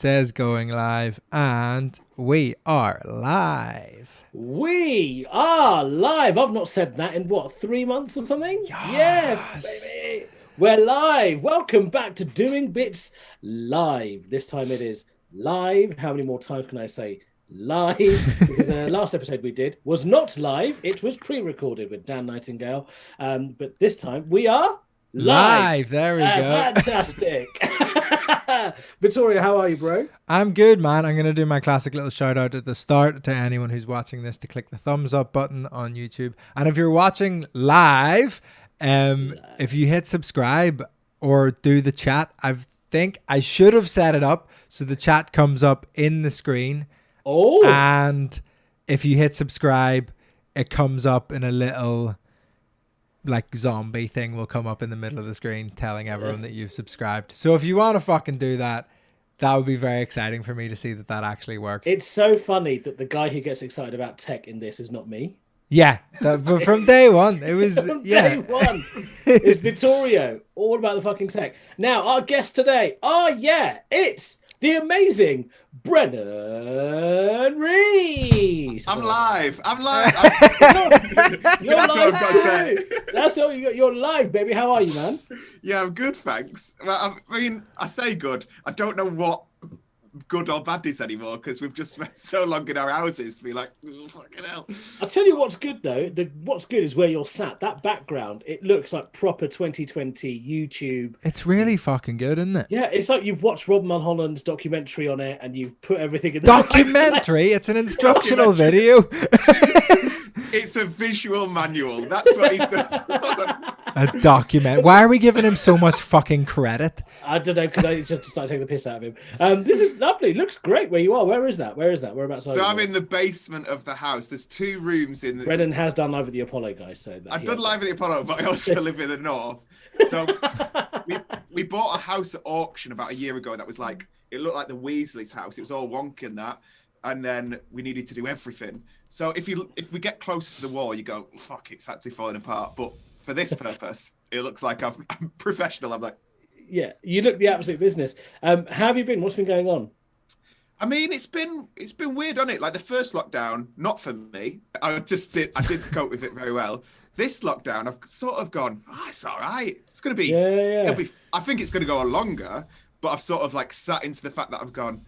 Says going live, and we are live. We are live. I've not said that in what, 3 months or something? Yes. Yeah, baby. We're live. Welcome back to Doing Bits Live. This time it is live. How many more times can I say live? Because the last episode we did was not live. It was pre-recorded with Dan Nightingale. But this time we are live. There we go. Fantastic. Vittorio, how are you, bro? I'm good, man. I'm going to do my classic little shout out at the start to anyone who's watching this to click the thumbs up button on YouTube. And if you're watching live, if you hit subscribe or do the chat, I think I should have set it up so the chat comes up in the screen. Oh. And if you hit subscribe, it comes up in a little like zombie thing will come up in the middle of the screen telling everyone that you've subscribed. So if you want to fucking do that, that would be very exciting for me to see that that actually works. It's so funny that the guy who gets excited about tech in this is not me. Yeah, but from day one, it was Day one, it's Vittorio, all about the fucking tech. Now, our guest today, it's the amazing Brennan Reece. I'm live. You're That's what I've got to say. That's all you got. You're live, baby. How are you, man? Yeah, I'm good, thanks. Well, I mean, I say good. I don't know what good or bad is anymore because we've just spent so long in our houses to be like, oh, fucking hell. I'll tell you what's good, though. What's good is where you're sat. That background, it looks like proper 2020 YouTube. It's really fucking good, isn't it? Yeah, it's like you've watched Rob Mulholland's documentary on it and you've put everything in the documentary. It's an instructional video. It's a visual manual. That's what he's done. A document. Why are we giving him so much fucking credit? I don't know, because I just started taking the piss out of him. This is lovely. Looks great where you are. Where is that? Whereabouts are you? So I'm in the basement of the house. There's 2 rooms in the... Brennan has done live at the Apollo, guys. So I've done live at the Apollo, but I also live in the north. So we bought a house at auction about a year ago that was like, it looked like the Weasley's house. It was all wonky and that. And then we needed to do everything. So if we get closer to the wall, you go, fuck, it's actually falling apart. But for this purpose, it looks like I'm professional. I'm like, yeah, you look the absolute business. How have you been? What's been going on? I mean, it's been weird, hasn't it? Like the first lockdown, not for me. I didn't cope with it very well. This lockdown, I've sort of gone, it's all right. It's going to be, yeah. I think it's going to go on longer, but I've sort of like sat into the fact that I've gone,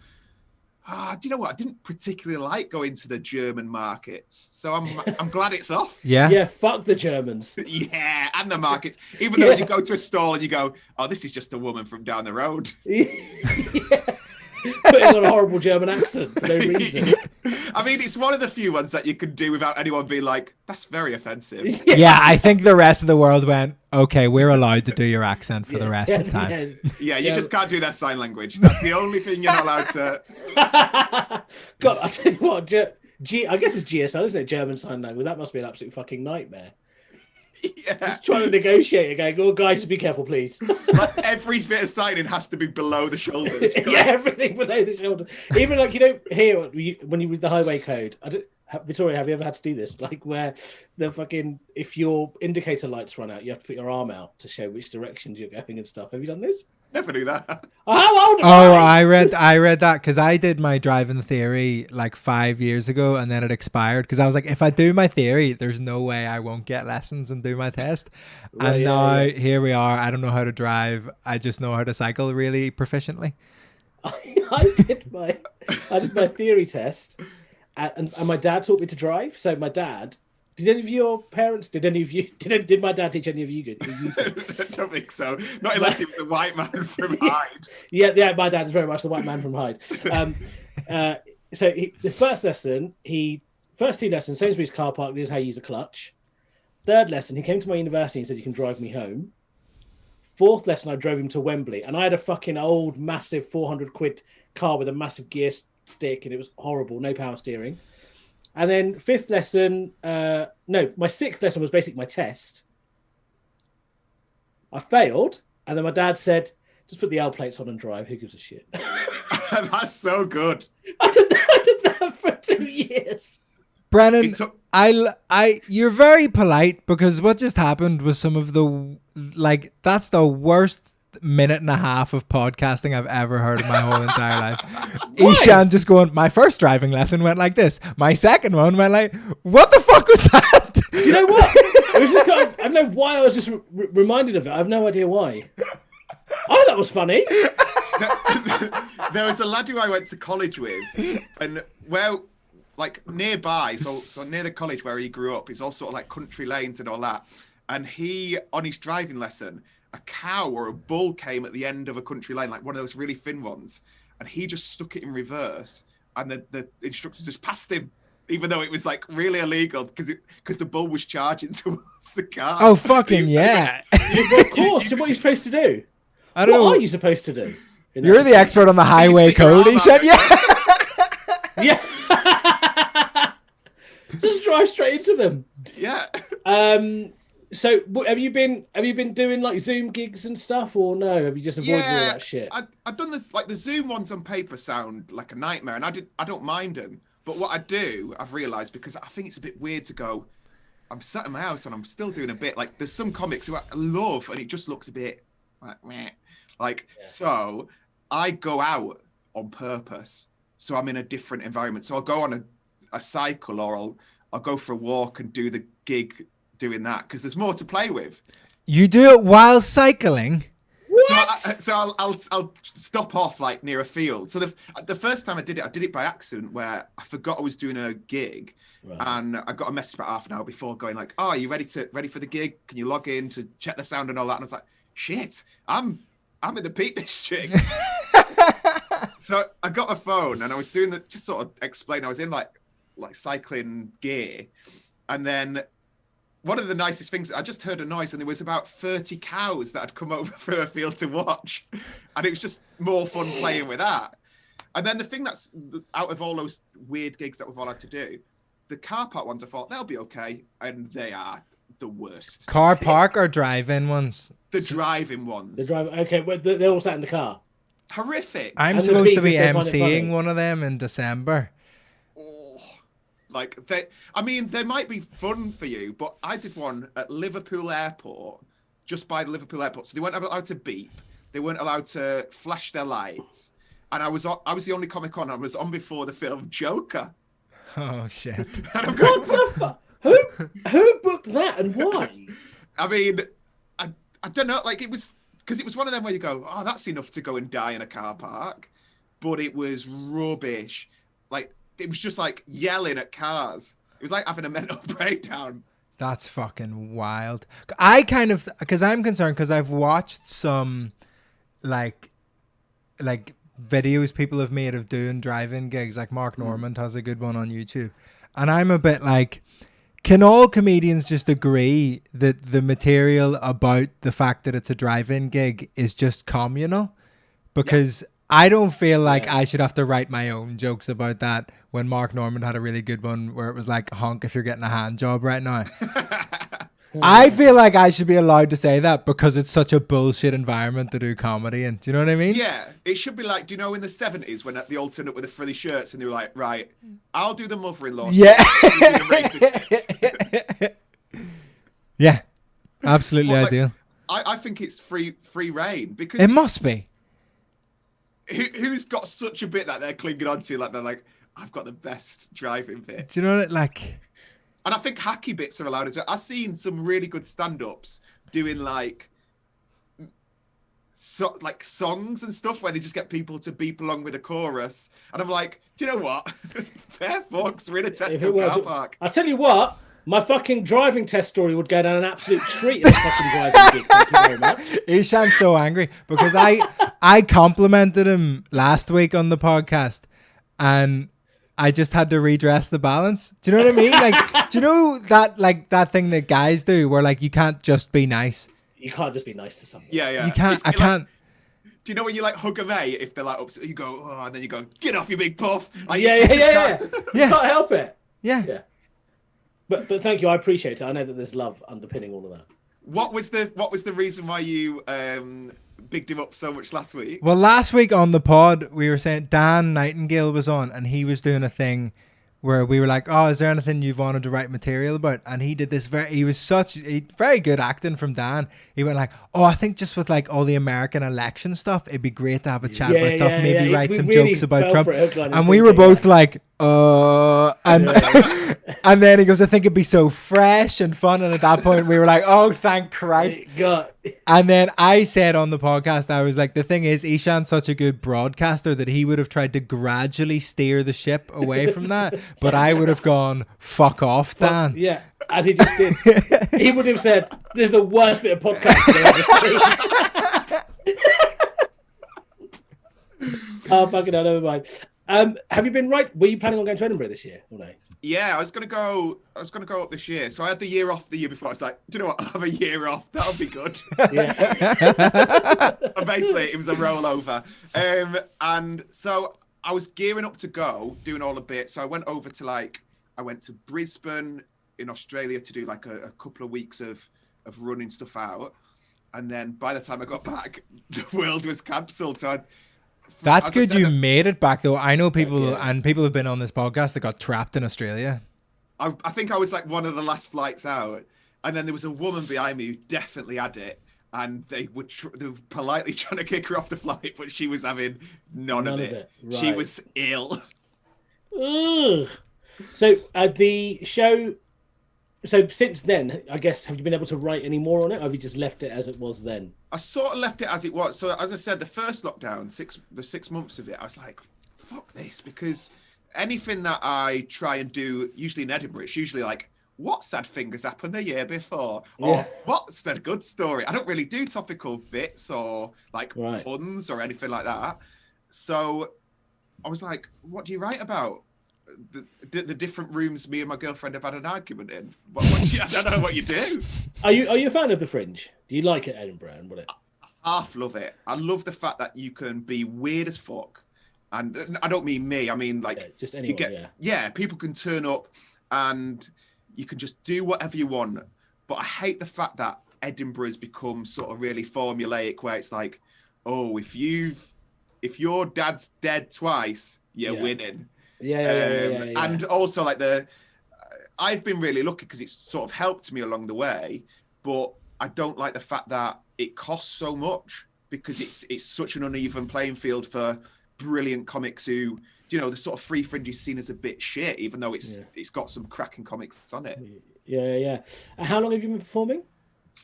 do you know what? I didn't particularly like going to the German markets, so I'm glad it's off. Yeah, fuck the Germans. Yeah, and the markets. Even though you go to a stall and you go, oh, this is just a woman from down the road. Yeah. Putting on a horrible German accent for no reason. I mean, it's one of the few ones that you can do without anyone being like, that's very offensive. Yeah, I think the rest of the world went, okay, we're allowed to do your accent for the rest of time. Yeah, you just can't do that sign language. That's the only thing you're not allowed to. God, I tell you what, I guess it's GSL, isn't it? German Sign Language. That must be an absolute fucking nightmare. Yeah. Just trying to negotiate and going, oh, guys, be careful, please. Like every bit of signing has to be below the shoulders. Yeah, everything below the shoulder. Even like, here, when you read the highway code, Vittoria, have you ever had to do this? Like where the fucking, if your indicator lights run out, you have to put your arm out to show which directions you're going and stuff. Have you done this? Never do that. How old am I read that because I did my driving theory like 5 years ago and then it expired because I was like, if I do my theory, there's no way I won't get lessons and do my test. Right, and now here we are. I don't know how to drive. I just know how to cycle really proficiently. I did my theory test and my dad taught me to drive. So my dad. Did any of your parents? Did my dad teach any of you good? I don't think so. Not unless he was a white man from Hyde. Yeah, my dad is very much the white man from Hyde. So the first 2 lessons, Sainsbury's car park, this is how you use a clutch. 3rd lesson, he came to my university and said, you can drive me home. 4th lesson, I drove him to Wembley. And I had a fucking old, massive 400 quid car with a massive gear stick and it was horrible, no power steering. And then 5th lesson, my 6th lesson was basically my test. I failed. And then my dad said, just put the L plates on and drive. Who gives a shit? That's so good. I did that for 2 years. Brennan, you're very polite because what just happened was some of the, like, that's the worst minute and a half of podcasting I've ever heard in my whole entire life. Eshaan just going, my first driving lesson went like this. My second one went like, what the fuck was that? Do you know what? It was just I don't know why I was just reminded of it. I have no idea why. Oh, that was funny. There was a lad who I went to college with, and well, like nearby, so near the college where he grew up, it's all sort of like country lanes and all that. And he, on his driving lesson, a cow or a bull came at the end of a country lane, like one of those really thin ones, and he just stuck it in reverse, and the instructor just passed him, even though it was like really illegal because the bull was charging towards the car. Oh, fucking yeah. Of course. So what are you supposed to do? I don't know. What are you supposed to do? You're the expert on the highway code. He said, yeah. Yeah. Just drive straight into them. Yeah. So have you been doing like Zoom gigs and stuff, or no? Have you just avoided all that shit? I've done the Zoom ones on paper sound like a nightmare, and I don't mind them. But what I do, I've realised, because I think it's a bit weird to go, I'm sat in my house and I'm still doing a bit, like there's some comics who I love and it just looks a bit like meh. So I go out on purpose. So I'm in a different environment. So I'll go on a cycle, or I'll go for a walk and do the gig doing that, because there's more to play with. You do it while cycling? So I'll stop off like near a field. So the first time I did it by accident, where I forgot I was doing a gig, right. And I got a message about half an hour before going like, "Oh, are you ready for the gig? Can you log in to check the sound and all that?" And I was like, "Shit, I'm in the Peak District." So I got a phone and I was doing just sort of explain. I was in like cycling gear, and then one of the nicest things, I just heard a noise and there was about 30 cows that had come over through a field to watch. And it was just more fun playing with that. And then the thing that's out of all those weird gigs that we've all had to do, the car park ones, I thought they'll be okay. And they are the worst. Car park or drive-in ones? The drive-in ones. Okay, well, they all sat in the car. Horrific. I'm supposed to be emceeing one of them in December. Like they might be fun for you, but I did one at Liverpool Airport, just by the Liverpool Airport. So they weren't allowed to beep, they weren't allowed to flash their lights, and I was the only comic on. I was on before the film Joker. Oh shit! And I'm going, what the fuck? Who booked that and why? I mean, I don't know. Like it was one of them where you go, oh, that's enough to go and die in a car park, but it was rubbish. Like. It was just like yelling at cars. It was like having a mental breakdown. That's fucking wild. I kind of, because I'm concerned, because I've watched some like videos people have made of doing drive-in gigs. Like Mark Normand has a good one on YouTube. And I'm a bit like, can all comedians just agree that the material about the fact that it's a drive-in gig is just communal? Because I don't feel like I should have to write my own jokes about that, when Mark Normand had a really good one where it was like, honk if you're getting a hand job right now. I feel like I should be allowed to say that because it's such a bullshit environment to do comedy in. Do you know what I mean? Yeah. It should be like, do you know in the 70s when the alternate with the frilly shirts and they were like, right, I'll do the mother-in-law. Yeah. Yeah. Absolutely ideal. I think it's free reign, because it must be. Who's got such a bit that they're clinging on to? Like they're like, I've got the best driving bit. Do you know what? Like, and I think hacky bits are allowed as well. I've seen some really good stand-ups doing like songs and stuff where they just get people to beep along with a chorus. And I'm like, do you know what? Fair folks, we're in a Tesco car park. I tell you what. My fucking driving test story would go down an absolute treat at the fucking driving gig. Thank you very much. Eshaan's so angry because I complimented him last week on the podcast and I just had to redress the balance. Do you know what I mean? Like, do you know that thing that guys do where like you can't just be nice? You can't just be nice to someone. Yeah. You can't. I can't. Do you know when you like hug a mate if they're like upset? You go, oh, and then you go, get off, you big puff. Like, yeah. You can't help it. Yeah. But thank you, I appreciate it. I know that there's love underpinning all of that. What was the reason why you bigged him up so much last week? Well, last week on the pod we were saying Dan Nightingale was on and he was doing a thing where we were like, oh, is there anything you've wanted to write material about? And he did this very good acting from Dan. He went like, oh, I think just with like all the American election stuff, it'd be great to have a chat about stuff, maybe write some really jokes about Trump. And we were both like, and and then he goes, I think it'd be so fresh and fun. And at that point we were like, oh, thank Christ. God. And then I said on the podcast, I was like, the thing is, Eshaan's such a good broadcaster that he would have tried to gradually steer the ship away from that. But I would have gone, fuck off, Dan. Yeah, as he just did. He would have said, this is the worst bit of podcasting I've ever seen. Oh, fucking hell, never mind. Have you been were you planning on going to Edinburgh this year or no? Yeah, I was gonna go up this year. So I had the year off the year before. I was like, do you know what? I'll have a year off. That'll be good. Yeah. And basically, it was a rollover. And so I was gearing up to go, doing all the bits. So I went over to I went to Brisbane in Australia to do like a couple of weeks of running stuff out. And then by the time I got back, the world was cancelled. So that's good. You made it back though. I know people and people have been on this podcast that got trapped in Australia. I think I was like one of the last flights out. And then there was a woman behind me who definitely had it. And they were politely trying to kick her off the flight, but she was having none of it. Right. She was ill. Ugh. So the show. So since then, I guess, have you been able to write any more on it? Or have you just left it as it was then? I sort of left it as it was. So as I said, the first lockdown, the 6 months of it, I was like, fuck this, because anything that I try and do, usually in Edinburgh, it's usually like, what sad thing has happened the year before? Or what's a good story? I don't really do topical bits or like puns or anything like that. So I was like, what do you write about? The different rooms me and my girlfriend have had an argument in. I don't know what you do. Are you a fan of the Fringe? Do you like it, Edinburgh? And I half love it. I love the fact that you can be weird as fuck. And I don't mean me. I mean like just anyone, people can turn up and you can just do whatever you want. But I hate the fact that Edinburgh's become sort of really formulaic, where it's like, oh, if your dad's dead twice, you're winning. And also like I've been really lucky because it's sort of helped me along the way, but I don't like the fact that it costs so much, because it's such an uneven playing field for brilliant comics who, you know, the sort of free Fringe is seen as a bit shit, even though it's got some cracking comics on it. How long have you been performing?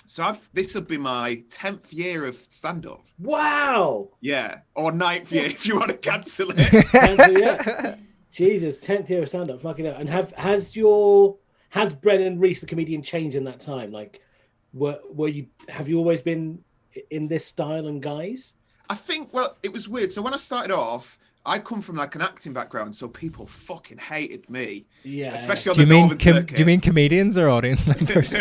So this will be my 10th year of stand-up. Wow. Yeah, or 9th year if you want to cancel it. Jesus, 10th year of stand-up, fucking hell. And has Brennan Reece, the comedian, changed in that time? Like, have you always been in this style and guise? I think, well, it was weird. So when I started off, I come from like an acting background, so people fucking hated me. Yeah. Especially on the Northern circuit. Do you mean comedians or audience members?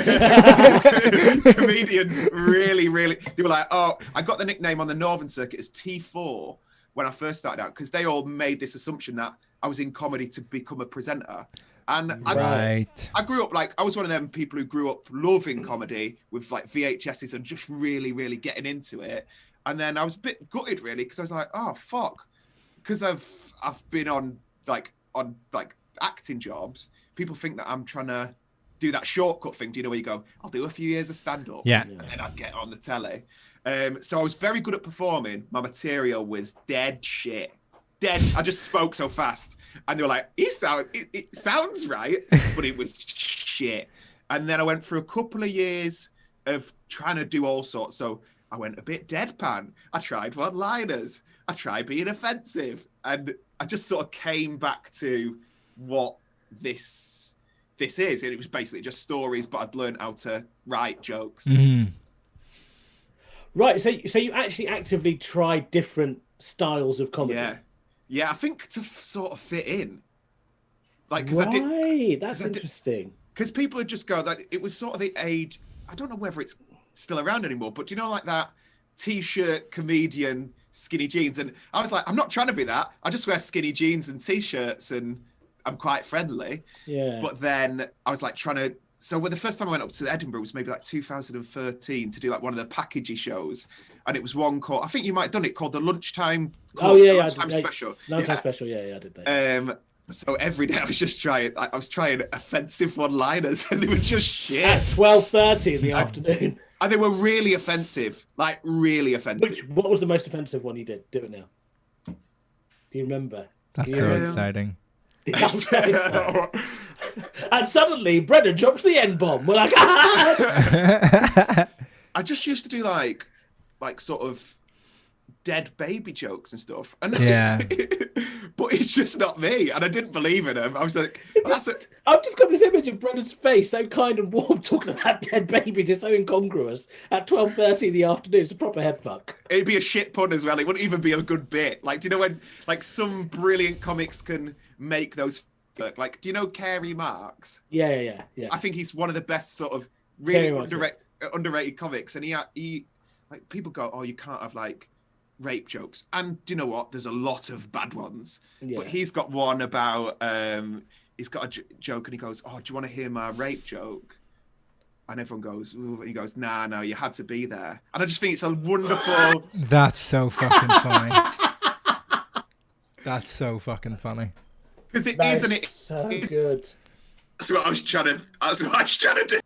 Comedians really, they were like, oh, I got the nickname on the Northern circuit as T4 when I first started out, because they all made this assumption that I was in comedy to become a presenter. And I grew up like, I was one of them people who grew up loving comedy with like VHSs and just really, really getting into it. And then I was a bit gutted really, because I was like, oh, fuck. Because I've been on acting jobs, people think that I'm trying to do that shortcut thing. Do you know where you go, I'll do a few years of stand-up and then I'll get on the telly. So I was very good at performing. My material was dead shit. Dead. I just spoke so fast. And they were like, it sounds right, but it was shit. And then I went through a couple of years of trying to do all sorts. So I went a bit deadpan. I tried one-liners. I tried being offensive. And I just sort of came back to what this is. And it was basically just stories, but I'd learned how to write jokes. Mm-hmm. Right. So you actually actively tried different styles of comedy. Yeah, I think to sort of fit in. Like, That's interesting. Because people would just go, like, it was sort of the age, I don't know whether it's still around anymore, but do you know, like that t-shirt comedian, skinny jeans? And I was like, I'm not trying to be that. I just wear skinny jeans and t-shirts and I'm quite friendly. Yeah. But then I was like so the first time I went up to Edinburgh was maybe like 2013 to do like one of the packagey shows. And it was one called, I think you might have done it, called the Lunchtime Lunchtime Special. Lunchtime Special, I did that. So every day I was trying offensive one-liners, and they were just shit. At 12:30 in the afternoon. And they were really offensive, like really offensive. What was the most offensive one you did? Do it now. Do you remember? That's so exciting. And suddenly Brennan drops the N-bomb. We're like, I just used to do like sort of dead baby jokes and stuff. And but it's just not me. And I didn't believe in him. I was like, I've just got this image of Brennan's face, so kind and warm, talking about dead baby, just so incongruous at 12:30 in the afternoon. It's a proper head fuck. It'd be a shit pun as well. It wouldn't even be a good bit. Like, do you know when like some brilliant comics can make those work? Like, do you know Carey Marks? Yeah. I think he's one of the best sort of really underrated comics. And he like people go, oh, you can't have like rape jokes, and do you know what, there's a lot of bad ones, but he's got one about he's got a joke and he goes, oh, do you want to hear my rape joke? And everyone goes, ooh, and he goes, nah, no, you had to be there. And I just think it's a wonderful that's so fucking funny. That's so fucking funny, because it is, and it's so good. That's what I was trying to do.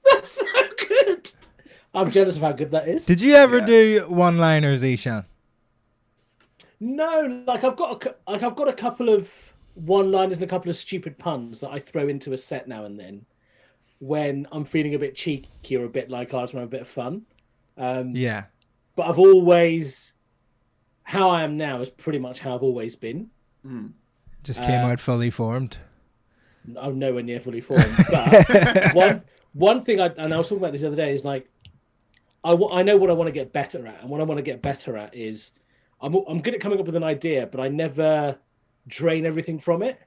That's so good. I'm jealous of how good that is. Did you ever do one-liners, Eshaan? No, like I've got a couple of one-liners and a couple of stupid puns that I throw into a set now and then when I'm feeling a bit cheeky or a bit like I just want a bit of fun. Yeah. But I've always, how I am now is pretty much how I've always been. Just came out fully formed. I'm nowhere near fully formed. But one thing, I was talking about this the other day, is like, I know what I want to get better at, and what I want to get better at is I'm good at coming up with an idea, but I never drain everything from it.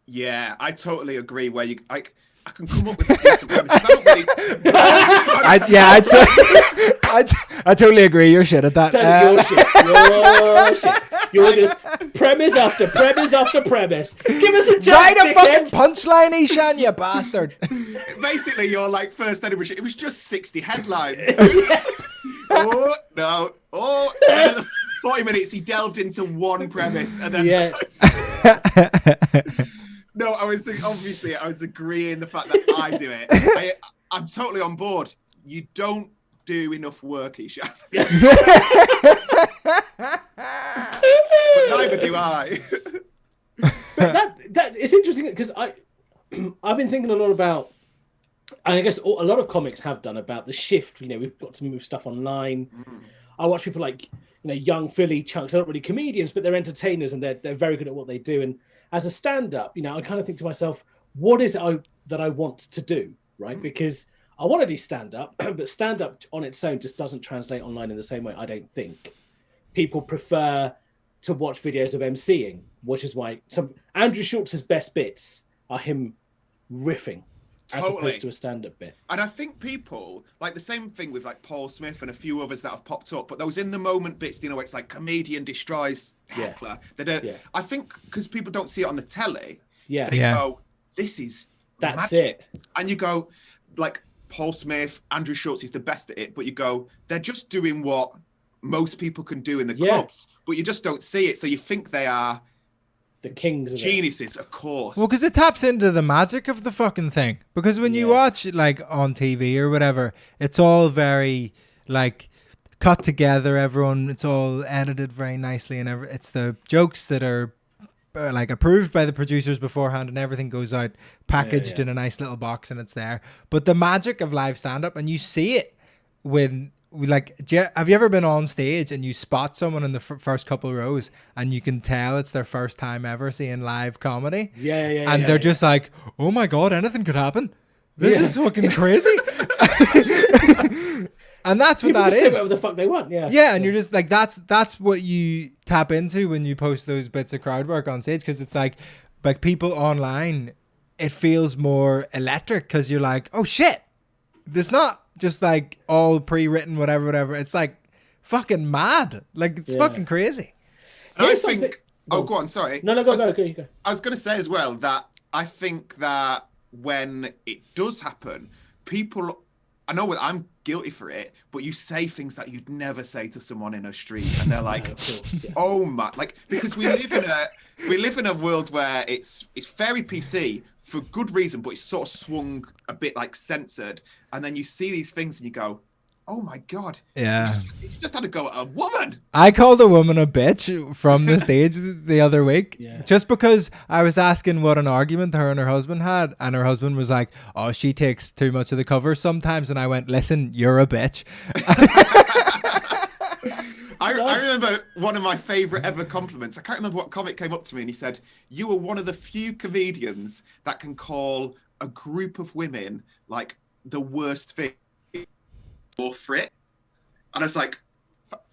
Yeah, I totally agree. Where I can come up with a piece of premise. I totally agree. You're shit at that. You're shit. You're just premise after premise after premise. Give us a joke, write a fucking punchline, Eshaan, you bastard. Basically, you're like first Edinburgh. It was just 60 headlines. Oh no! Oh, and in 40 minutes he delved into one premise, and then no, I was agreeing the fact that I do it. I'm totally on board. You don't do enough work, Eshaan. But neither do I. But that it's interesting because I've been thinking a lot about, and I guess a lot of comics have done, about the shift. You know, we've got to move stuff online. I watch people like, you know, young Philly chunks. They're not really comedians, but they're entertainers, and they're very good at what they do. And as a stand-up, you know, I kind of think to myself, what is it that I want to do, right? Because I want to do stand-up, but stand-up on its own just doesn't translate online in the same way, I don't think. People prefer to watch videos of MCing, which is why Andrew Schultz's best bits are him riffing as opposed to a stand-up bit. And I think people, like the same thing with like Paul Smith and a few others that have popped up, but those in the moment bits, you know, it's like comedian destroys heckler. I think because people don't see it on the telly, they go, this is that's magic. it. And you go, like Paul Smith, Andrew Schultz is the best at it, but you go, they're just doing what most people can do in the clubs, but you just don't see it. So you think they are the kings of geniuses, of course. Well, because it taps into the magic of the fucking thing. Because when you watch like on TV or whatever, it's all very like cut together. It's all edited very nicely, and it's the jokes that are like approved by the producers beforehand, and everything goes out packaged in a nice little box, and it's there. But the magic of live stand-up, and you see it when. Have you ever been on stage and you spot someone in the first couple of rows and you can tell it's their first time ever seeing live comedy? And they're just like, oh my God, anything could happen. This is fucking crazy. And that's what that is. Whatever the fuck they want, and you're just like, that's what you tap into when you post those bits of crowd work on stage, because it's like people online, it feels more electric because you're like, oh shit, there's not just like all pre-written whatever. It's like fucking mad. Like it's fucking crazy. And I think go on, sorry. No, go. I was gonna say as well that I think that when it does happen, people I know I'm guilty for it, but you say things that you'd never say to someone in a street, and they're like, No, of course, yeah. "Oh my!" Like, because we live in a world where it's very PC for good reason, but it's sort of swung a bit like censored, and then you see these things and you go, "Oh my god!" Yeah. You just had to go at a woman. I called a woman a bitch from the stage the other week, just because I was asking what an argument her and her husband had, and her husband was like, "Oh, she takes too much of the cover sometimes," and I went, "Listen, you're a bitch." I remember one of my favourite ever compliments. I can't remember what comic came up to me and he said, "You are one of the few comedians that can call a group of women like the worst thing or frit." And I was like,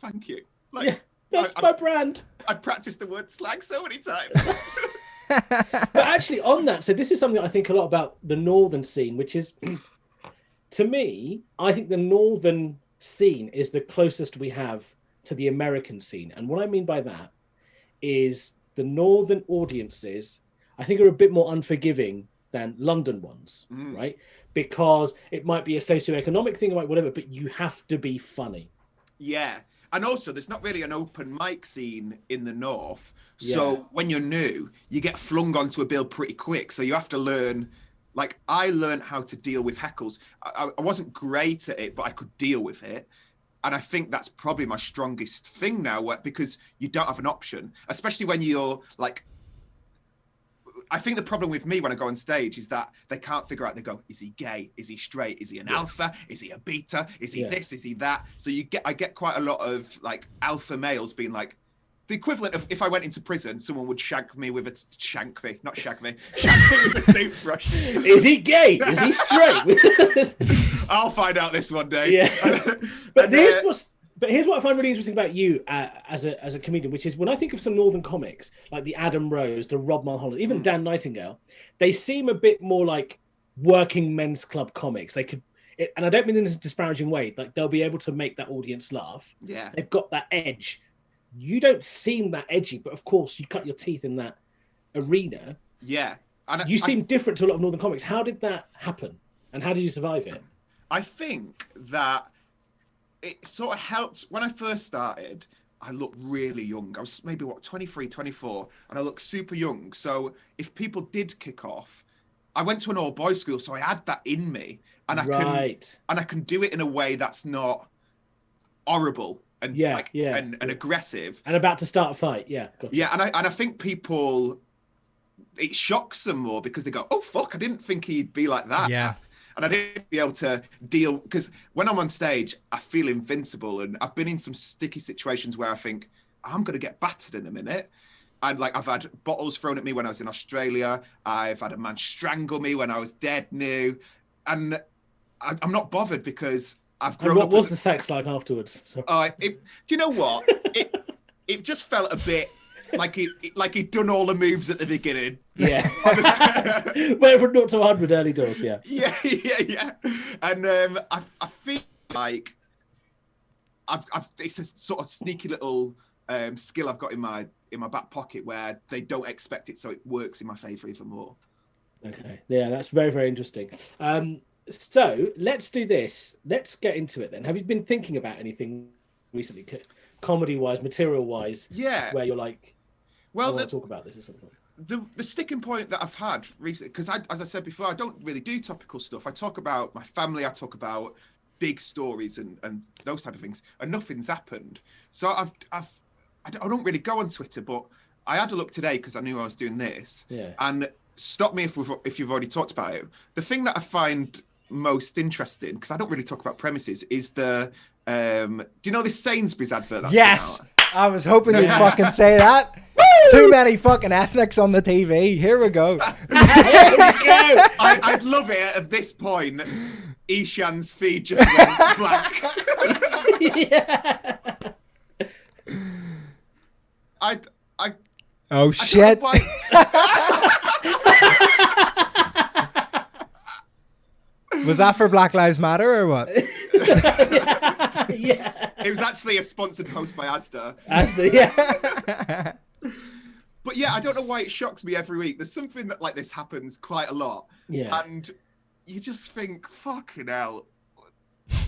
"Thank you." Like, that's my brand. I've practiced the word slag so many times. But actually, on that, so this is something I think a lot about the northern scene, which is, to me, I think the northern scene is the closest we have to the American scene. And what I mean by that is the northern audiences, I think, are a bit more unforgiving than London ones, right? Because it might be a socioeconomic thing, like whatever, but you have to be funny. Yeah. And also, there's not really an open mic scene in the north. So when you're new, you get flung onto a bill pretty quick. So you have to learn. Like, I learned how to deal with heckles. I wasn't great at it, but I could deal with it. And I think that's probably my strongest thing now, because you don't have an option, especially when you're like, I think the problem with me when I go on stage is that they can't figure out, they go, is he gay? Is he straight? Is he an alpha? Is he a beta? Is he this? Is he that? So I get quite a lot of like alpha males being like, the equivalent of if I went into prison, someone would shank me with a shank me with a toothbrush. Is he gay? Is he straight? I'll find out this one day. Yeah. But here's what I find really interesting about you as a comedian, which is when I think of some northern comics like the Adam Rose, the Rob Mulholland, even Dan Nightingale, they seem a bit more like working men's club comics. They could, and I don't mean in a disparaging way, like they'll be able to make that audience laugh. Yeah, they've got that edge. You don't seem that edgy, but of course you cut your teeth in that arena. Yeah. And you seem different to a lot of northern comics. How did that happen? And how did you survive it? I think that it sort of helped. When I first started, I looked really young. I was maybe, 23, 24, and I looked super young. So if people did kick off, I went to an all-boys school, so I had that in me. And I can do it in a way that's not horrible. And and aggressive, and about to start a fight. And I think people, it shocks them more because they go, "Oh fuck, I didn't think he'd be like that." And I didn't be able to deal, because when I'm on stage, I feel invincible, and I've been in some sticky situations where I think I'm gonna get battered in a minute. And like, I've had bottles thrown at me when I was in Australia. I've had a man strangle me when I was dead new, and I'm not bothered because I've grown up. What was the sex like afterwards? Do you know what? It just felt a bit like he'd done all the moves at the beginning. Yeah. Went from 0 to 100 early doors. Yeah. Yeah. And I feel like it's a sort of sneaky little skill I've got in my back pocket where they don't expect it, so it works in my favour even more. Okay. Yeah, that's very, very interesting. So let's do this. Let's get into it then. Have you been thinking about anything recently, comedy-wise, material-wise? Yeah. Where you're like, well, I want to talk about this at some point. The sticking point that I've had recently, because as I said before, I don't really do topical stuff. I talk about my family. I talk about big stories and those type of things, and nothing's happened. So I don't really go on Twitter, but I had a look today because I knew I was doing this. Yeah. And stop me if you've already talked about it. The thing that I find most interesting, because I don't really talk about premises, is the do you know this Sainsbury's advert? Yes, I was hoping you'd fucking say that. Too many fucking ethnics on the TV. Here we go. I'd love it at this point. Eshaan's feed just went blank. Oh shit. Was that for Black Lives Matter or what? Yeah. It was actually a sponsored post by Asda. Yeah. But yeah, I don't know why it shocks me every week. There's something that like this happens quite a lot. Yeah. And you just think, fucking hell,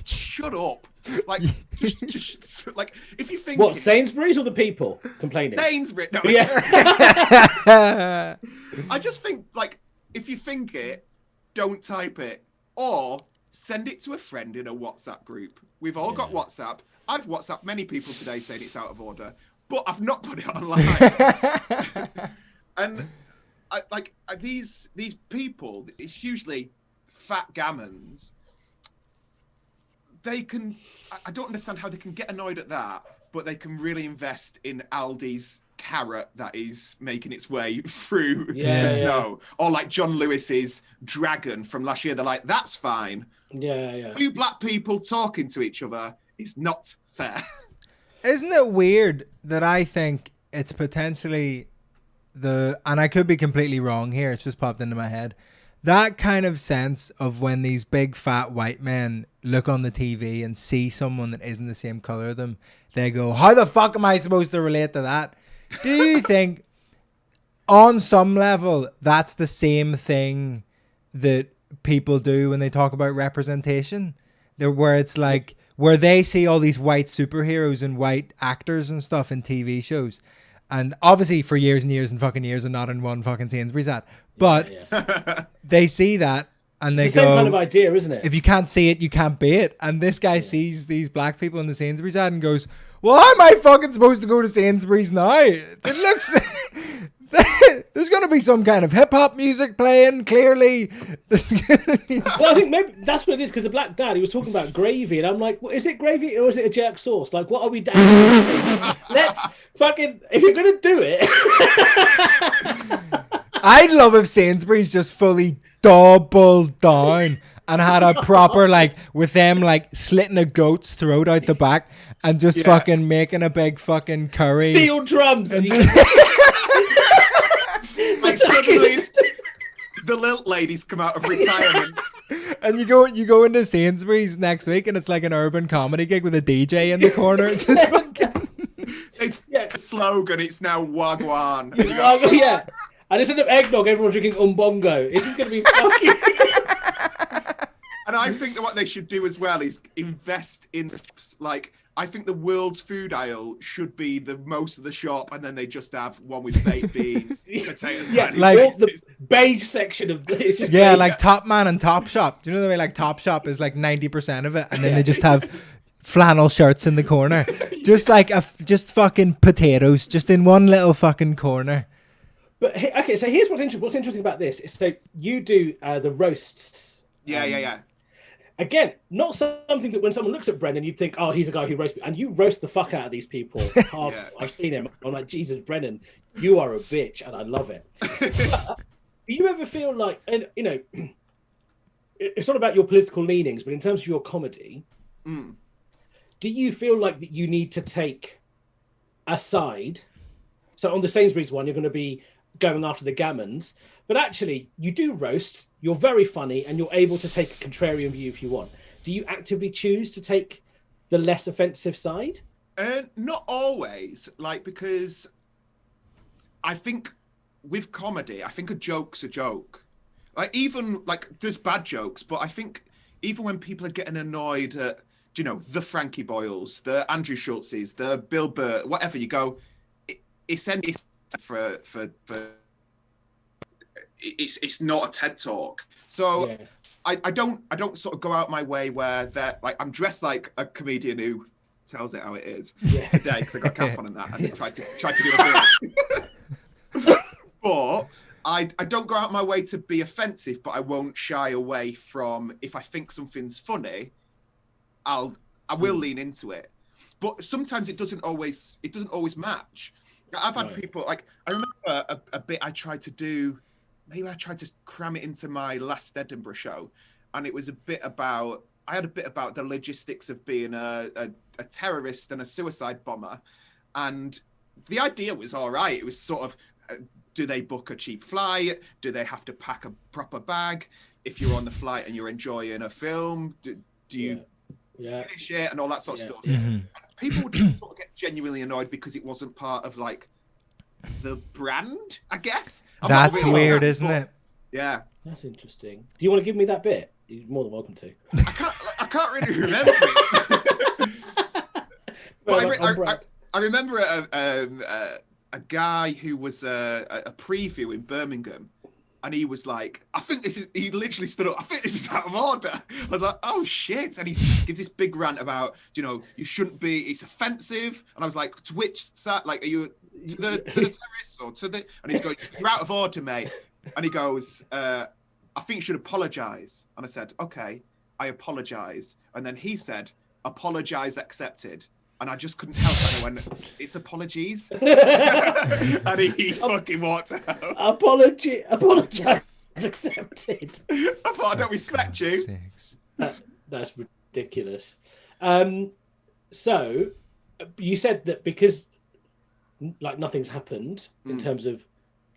shut up. Like, just like, if you think what, Sainsbury's or the people complaining? Sainsbury's. No, Yeah. I just think, like, if you think it, don't type it, or send it to a friend in a WhatsApp group. We've all got WhatsApp. I've WhatsApped many people today saying it's out of order, but I've not put it online. And these people, it's usually fat gammons. They can. I don't understand how they can get annoyed at that, but they can really invest in Aldi's carrot that is making its way through the snow, or like John Lewis's dragon from last year. They're like, that's fine. Two black people talking to each other is not fair. Isn't it weird that I think it's potentially and I could be completely wrong here, it's just popped into my head, that kind of sense of when these big fat white men look on the TV and see someone that isn't the same color as them, they go, how the fuck am I supposed to relate to that? Do you think on some level that's the same thing that people do when they talk about representation? Where it's like, where they see all these white superheroes and white actors and stuff in TV shows. And obviously for years and years and fucking years and not in one fucking Sainsbury's ad. But they see that and they it's the go, same kind of idea, isn't it? if you can't see it, you can't be it. And this guy sees these black people in the Sainsbury's ad and goes, well, how am I fucking supposed to go to Sainsbury's now? It looks... There's going to be some kind of hip-hop music playing, clearly. Well, I think maybe that's what it is, because the black dad, he was talking about gravy, and I'm like, well, is it gravy or is it a jerk sauce? Like, what are we doing? Let's fucking... If you're going to do it... I'd love if Sainsbury's just fully doubled down and had a proper, like, with them, like, slitting a goat's throat out the back and just fucking making a big fucking curry. Steel drums! And like, suddenly, the lilt ladies come out of retirement. And you go into Sainsbury's next week and it's like an urban comedy gig with a DJ in the corner. It's just fucking... It's a slogan. It's now Wagwan. And instead of eggnog, everyone's drinking umbongo. It's just going to be fucking... And I think that what they should do as well is invest in, like, I think the world's food aisle should be the most of the shop, and then they just have one with baked beans, potatoes, like the beige section of it's just like Top Man and Top Shop. Do you know the way like Top Shop is like 90% of it, and then they just have flannel shirts in the corner, just like just fucking potatoes, just in one little fucking corner. But okay, so here's what's interesting about this is, so you do the roasts. Yeah. Again, not something that when someone looks at Brennan, you'd think, oh, he's a guy who roasts people. And you roast the fuck out of these people. I've seen him. I'm like, Jesus, Brennan, you are a bitch, and I love it. But, do you ever feel like, and you know, it's not about your political leanings, but in terms of your comedy, do you feel like that you need to take a side? So on the Sainsbury's one, you're going to be going after the gammons, but actually you do roast, you're very funny, and you're able to take a contrarian view if you want. Do you actively choose to take the less offensive side? Not always, like, because I think with comedy, I think a joke's a joke. Like, even like there's bad jokes, but I think even when people are getting annoyed at, you know, the Frankie Boyles, the Andrew Schultzes, the Bill Burr, whatever, you go, it's for it's not a TED talk. So I don't sort of go out my way where they're like, I'm dressed like a comedian who tells it how it is today because I got a cap on and that, and try to do a bit. But I don't go out my way to be offensive, but I won't shy away from, if I think something's funny, I will lean into it. But sometimes it doesn't always match. I've had people, like, I remember a bit I tried to do, maybe I tried to cram it into my last Edinburgh show, and it was I had a bit about the logistics of being a terrorist and a suicide bomber, and the idea was all right. It was sort of, do they book a cheap flight? Do they have to pack a proper bag? If you're on the flight and you're enjoying a film, do you finish it and all that sort of stuff? Mm-hmm. People would just sort of get genuinely annoyed because it wasn't part of, like, the brand, I guess. That's really weird, isn't it? Yeah. That's interesting. Do you want to give me that bit? You're more than welcome to. I can't really remember it. But I remember a guy who was a preview in Birmingham, and he was like, he literally stood up, I think this is out of order. I was like, oh shit. And he gives this big rant about, you shouldn't be, it's offensive. And I was like, to which side, like, are you to the terrorists or to the, and he's going, you're out of order, mate. And he goes, I think you should apologise. And I said, okay, I apologise. And then he said, apologise accepted. And I just couldn't help it. I went, it's apologies. And he fucking walked out. Apologize accepted. I thought, I don't respect you. That's ridiculous. So you said that because like nothing's happened in terms of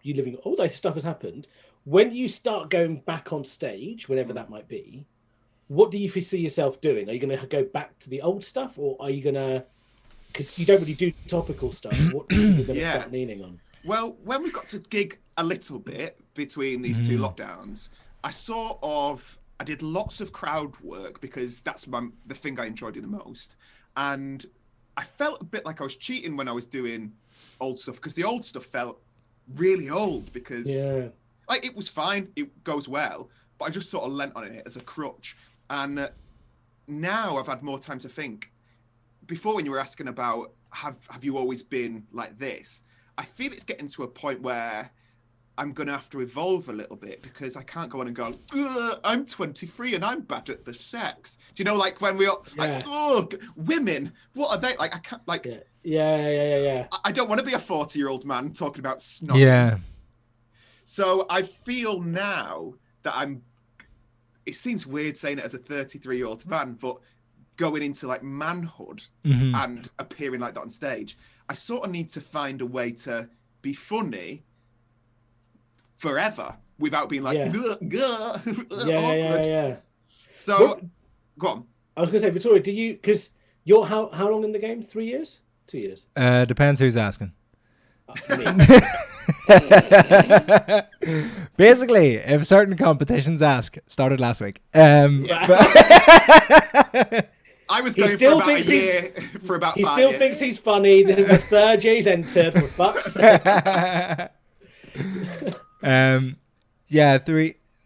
you living, all that stuff has happened. When you start going back on stage, whenever that might be, what do you see yourself doing? Are you going to go back to the old stuff, or are you going to, because you don't really do topical stuff, what are you going to start leaning on? Well, when we got to gig a little bit between these two lockdowns, I did lots of crowd work because that's the thing I enjoyed doing the most. And I felt a bit like I was cheating when I was doing old stuff, because the old stuff felt really old because like it was fine, it goes well, but I just sort of lent on it as a crutch. And now I've had more time to think. Before, when you were asking about have you always been like this, I feel it's getting to a point where I'm going to have to evolve a little bit, because I can't go on and go, I'm 23 and I'm bad at the sex. Do you know, like when we are like, oh, women, what are they? Like, I can't, like, yeah. I don't want to be a 40-year-old man talking about snot. Yeah. So I feel now that it seems weird saying it as a 33-year-old man, but going into like manhood and appearing like that on stage, I sort of need to find a way to be funny forever without being like, awkward. So, go on. I was going to say, Vittorio, do you, because you're how long in the game? 3 years? 2 years? Depends who's asking. Basically, if certain competitions ask, started last week. I was going for about a year, for about 5 years. He still thinks he's funny. This is the third year he's entered, for fuck's sake.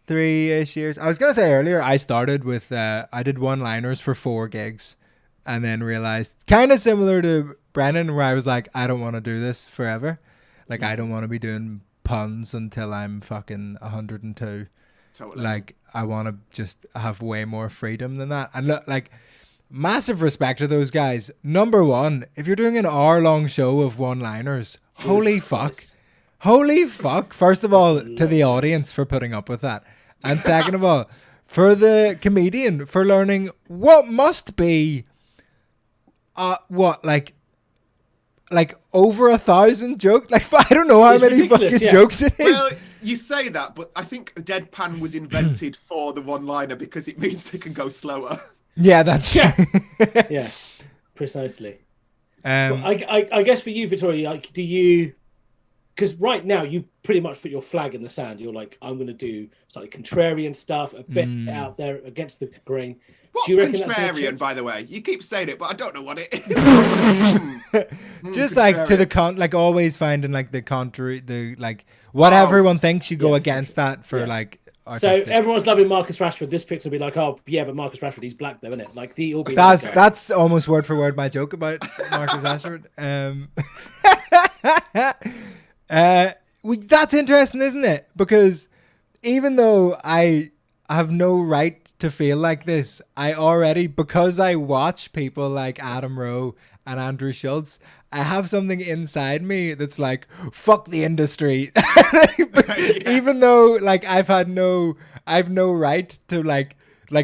Three-ish years. I was going to say earlier, I started with, I did one-liners for 4 gigs and then realized, kind of similar to Brennan, where I was like, I don't want to do this forever. Like, I don't want to be doing puns until I'm fucking 102. Totally. Like, I want to just have way more freedom than that. And look, like, massive respect to those guys. Number one, if you're doing an hour-long show of one-liners, holy fuck. Holy fuck. First of all, to the audience for putting up with that. And second of all, for the comedian for learning what must be, like over 1,000 jokes. Like, I don't know how many fucking jokes it is. Well, you say that, but I think deadpan was invented for the one-liner because it means they can go slower. Yeah, that's true. Yeah, precisely. I guess for you, Vittorio, like, do you? Because right now you pretty much put your flag in the sand. You're like, I'm going to do slightly contrarian stuff, a bit out there against the grain. What's contrarian, by the way? You keep saying it, but I don't know what it is. Just like to the like always finding like the contrary, the like what everyone thinks, you go against that for like. Artistic. So everyone's loving Marcus Rashford. This pic will be like, oh yeah, but Marcus Rashford, he's black though, isn't it? Like he'll be. That's almost word for word my joke about Marcus Rashford. That's interesting, isn't it? Because even though I have no right to feel like this, I already, because I watch people like Adam Rowe and Andrew Schultz, I have something inside me that's like, fuck the industry. Even though like I've no right to like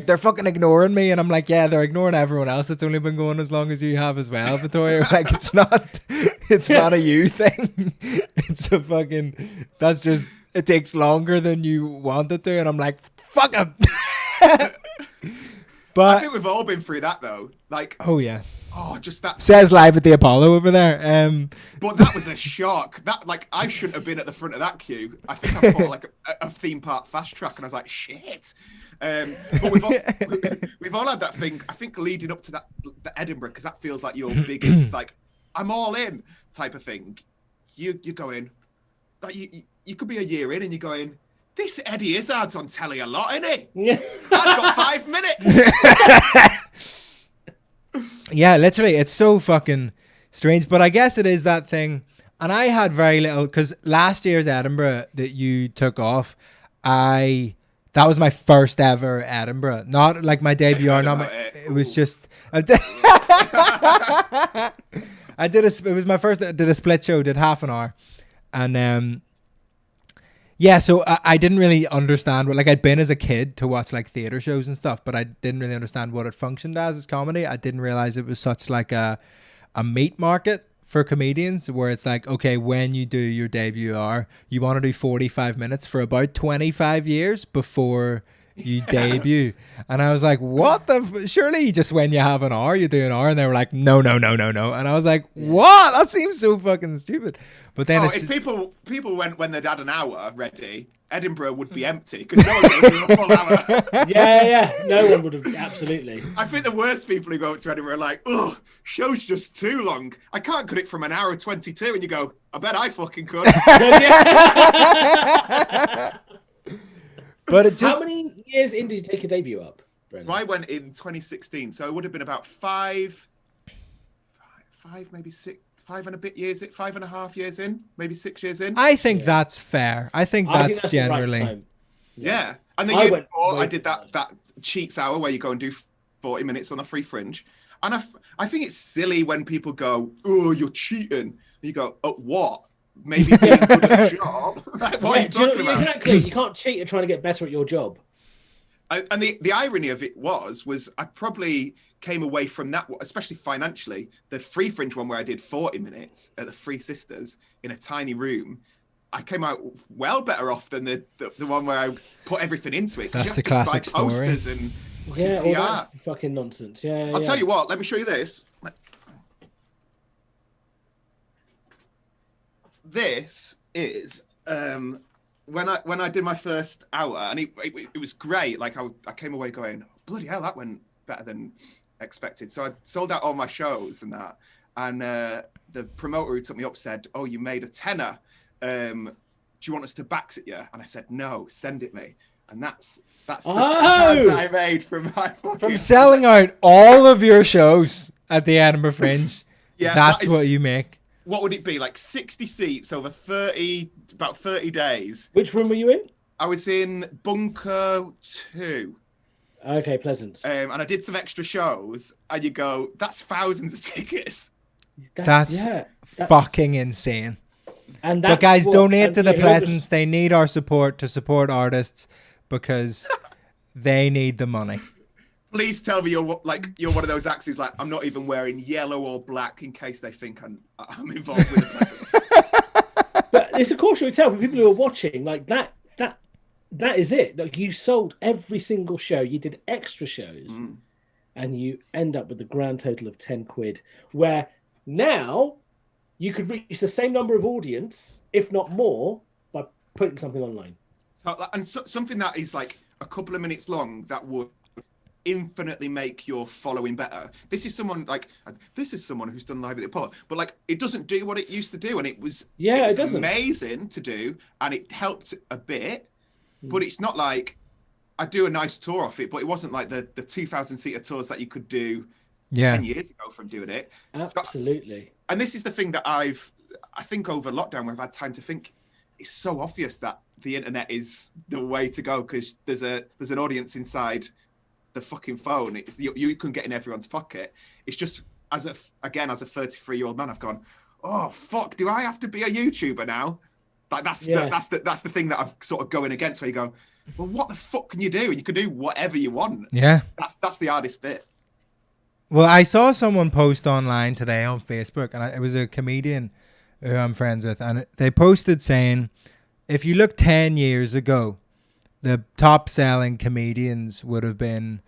they're fucking ignoring me, and I'm like, yeah, they're ignoring everyone else that's only been going as long as you have as well, Vittorio. Like, it's not a you thing. It's a fucking, that's just, it takes longer than you want it to, and I'm like, fuck them. But I think we've all been through that though. Like, oh yeah, Oh, just that. Says live at the Apollo over there. But that was a shock. That, like, I shouldn't have been at the front of that queue. I think I bought like a theme park fast track, and I was like, shit. But we've all had that thing. I think leading up to the Edinburgh, because that feels like your biggest, like, I'm all in type of thing. You go in, like, you could be a year in, and you're going, this Eddie Izzard's on telly a lot, isn't he? Yeah. I've got 5 minutes. Yeah, literally, it's so fucking strange. But I guess it is that thing. And I had very little, because last year's Edinburgh that you took off, that was my first ever Edinburgh. Not like my debut or not. It was just. It was my first. I did a split show, did half an hour, and yeah. So I didn't really understand what, like, I'd been as a kid to watch like theater shows and stuff, but I didn't really understand what it functioned as comedy. I didn't realize it was such like a meat market for comedians, where it's like, okay, when you do your debut hour, you want to do 45 minutes for about 25 years before you debut. And I was like, what surely just when you have an hour, you do an hour. And they were like, no. And I was like, what? That seems so fucking stupid. But then if people went when they'd had an hour ready, Edinburgh would be empty because no one would do a full hour. Yeah. No one would have. Absolutely. I think the worst people who go up to Edinburgh are like, oh, show's just too long. I can't cut it from an hour 22. And you go, I bet I fucking could. But it just... How many years in did you take your debut up, Brennan? So I went in 2016, so it would have been about five, maybe 6, 5 and a bit years, 5.5 years in, maybe 6 years in. I think that's fair. I think that's generally... the right time. Yeah. And the year before, I did that cheats hour where you go and do 40 minutes on a free Fringe. And I think it's silly when people go, oh, you're cheating. And you go, oh, what? Maybe being good at a job. Like, what are you talking about? Exactly. You can't cheat at trying to get better at your job. And the irony of it was I probably came away from that, especially financially, the free Fringe one where I did 40 minutes at the Three Sisters in a tiny room. I came out well better off than the one where I put everything into it. That's the classic story. Posters and all that fucking nonsense. Yeah. I'll tell you what. Let me show you this. This is when I did my first hour, and it was great. Like I came away going, bloody hell, that went better than expected. So I sold out all my shows and that. And the promoter who took me up said, "Oh, you made a tenner. Do you want us to back it you?" And I said, "No, send it me." And that's the that I made from selling out all of your shows at the Edinburgh Fringe. Yeah, that's what you make. What would it be? Like 60 seats over about 30 days. Which room were you in? I was in Bunker 2. Okay, pleasant. And I did some extra shows, and you go, that's thousands of tickets. That's fucking insane. But guys, donate to the Pleasance. They need our support to support artists because they need the money. Please tell me you're one of those acts who's like, I'm not even wearing yellow or black in case they think I'm involved with the Pleasance. But it's a cautionary tale for people who are watching. Like that is it. Like, you sold every single show. You did extra shows, and you end up with a grand total of 10 quid. Where now you could reach the same number of audience, if not more, by putting something online. And something that is like a couple of minutes long that would infinitely make your following better. This is someone who's done live at the Apollo, but like, it doesn't do what it used to do, and it was amazing to do, and it helped a bit, but it's not like I do a nice tour off it, but it wasn't like the 2,000 seater tours that you could do 10 years ago from doing it. Absolutely. And this is the thing that I think over lockdown, where I've had time to think, it's so obvious that the internet is the way to go, because there's an audience inside the fucking phone. You can get in everyone's pocket. It's just as a 33-year-old man, I've gone, oh fuck, do I have to be a YouTuber now? Like that's the thing that I'm sort of going against, where you go, well, what the fuck can you do? And you can do whatever you want. Yeah, that's the hardest bit. Well, I saw someone post online today on Facebook, and it was a comedian who I'm friends with, and they posted saying, if you look 10 years ago, the top selling comedians would have been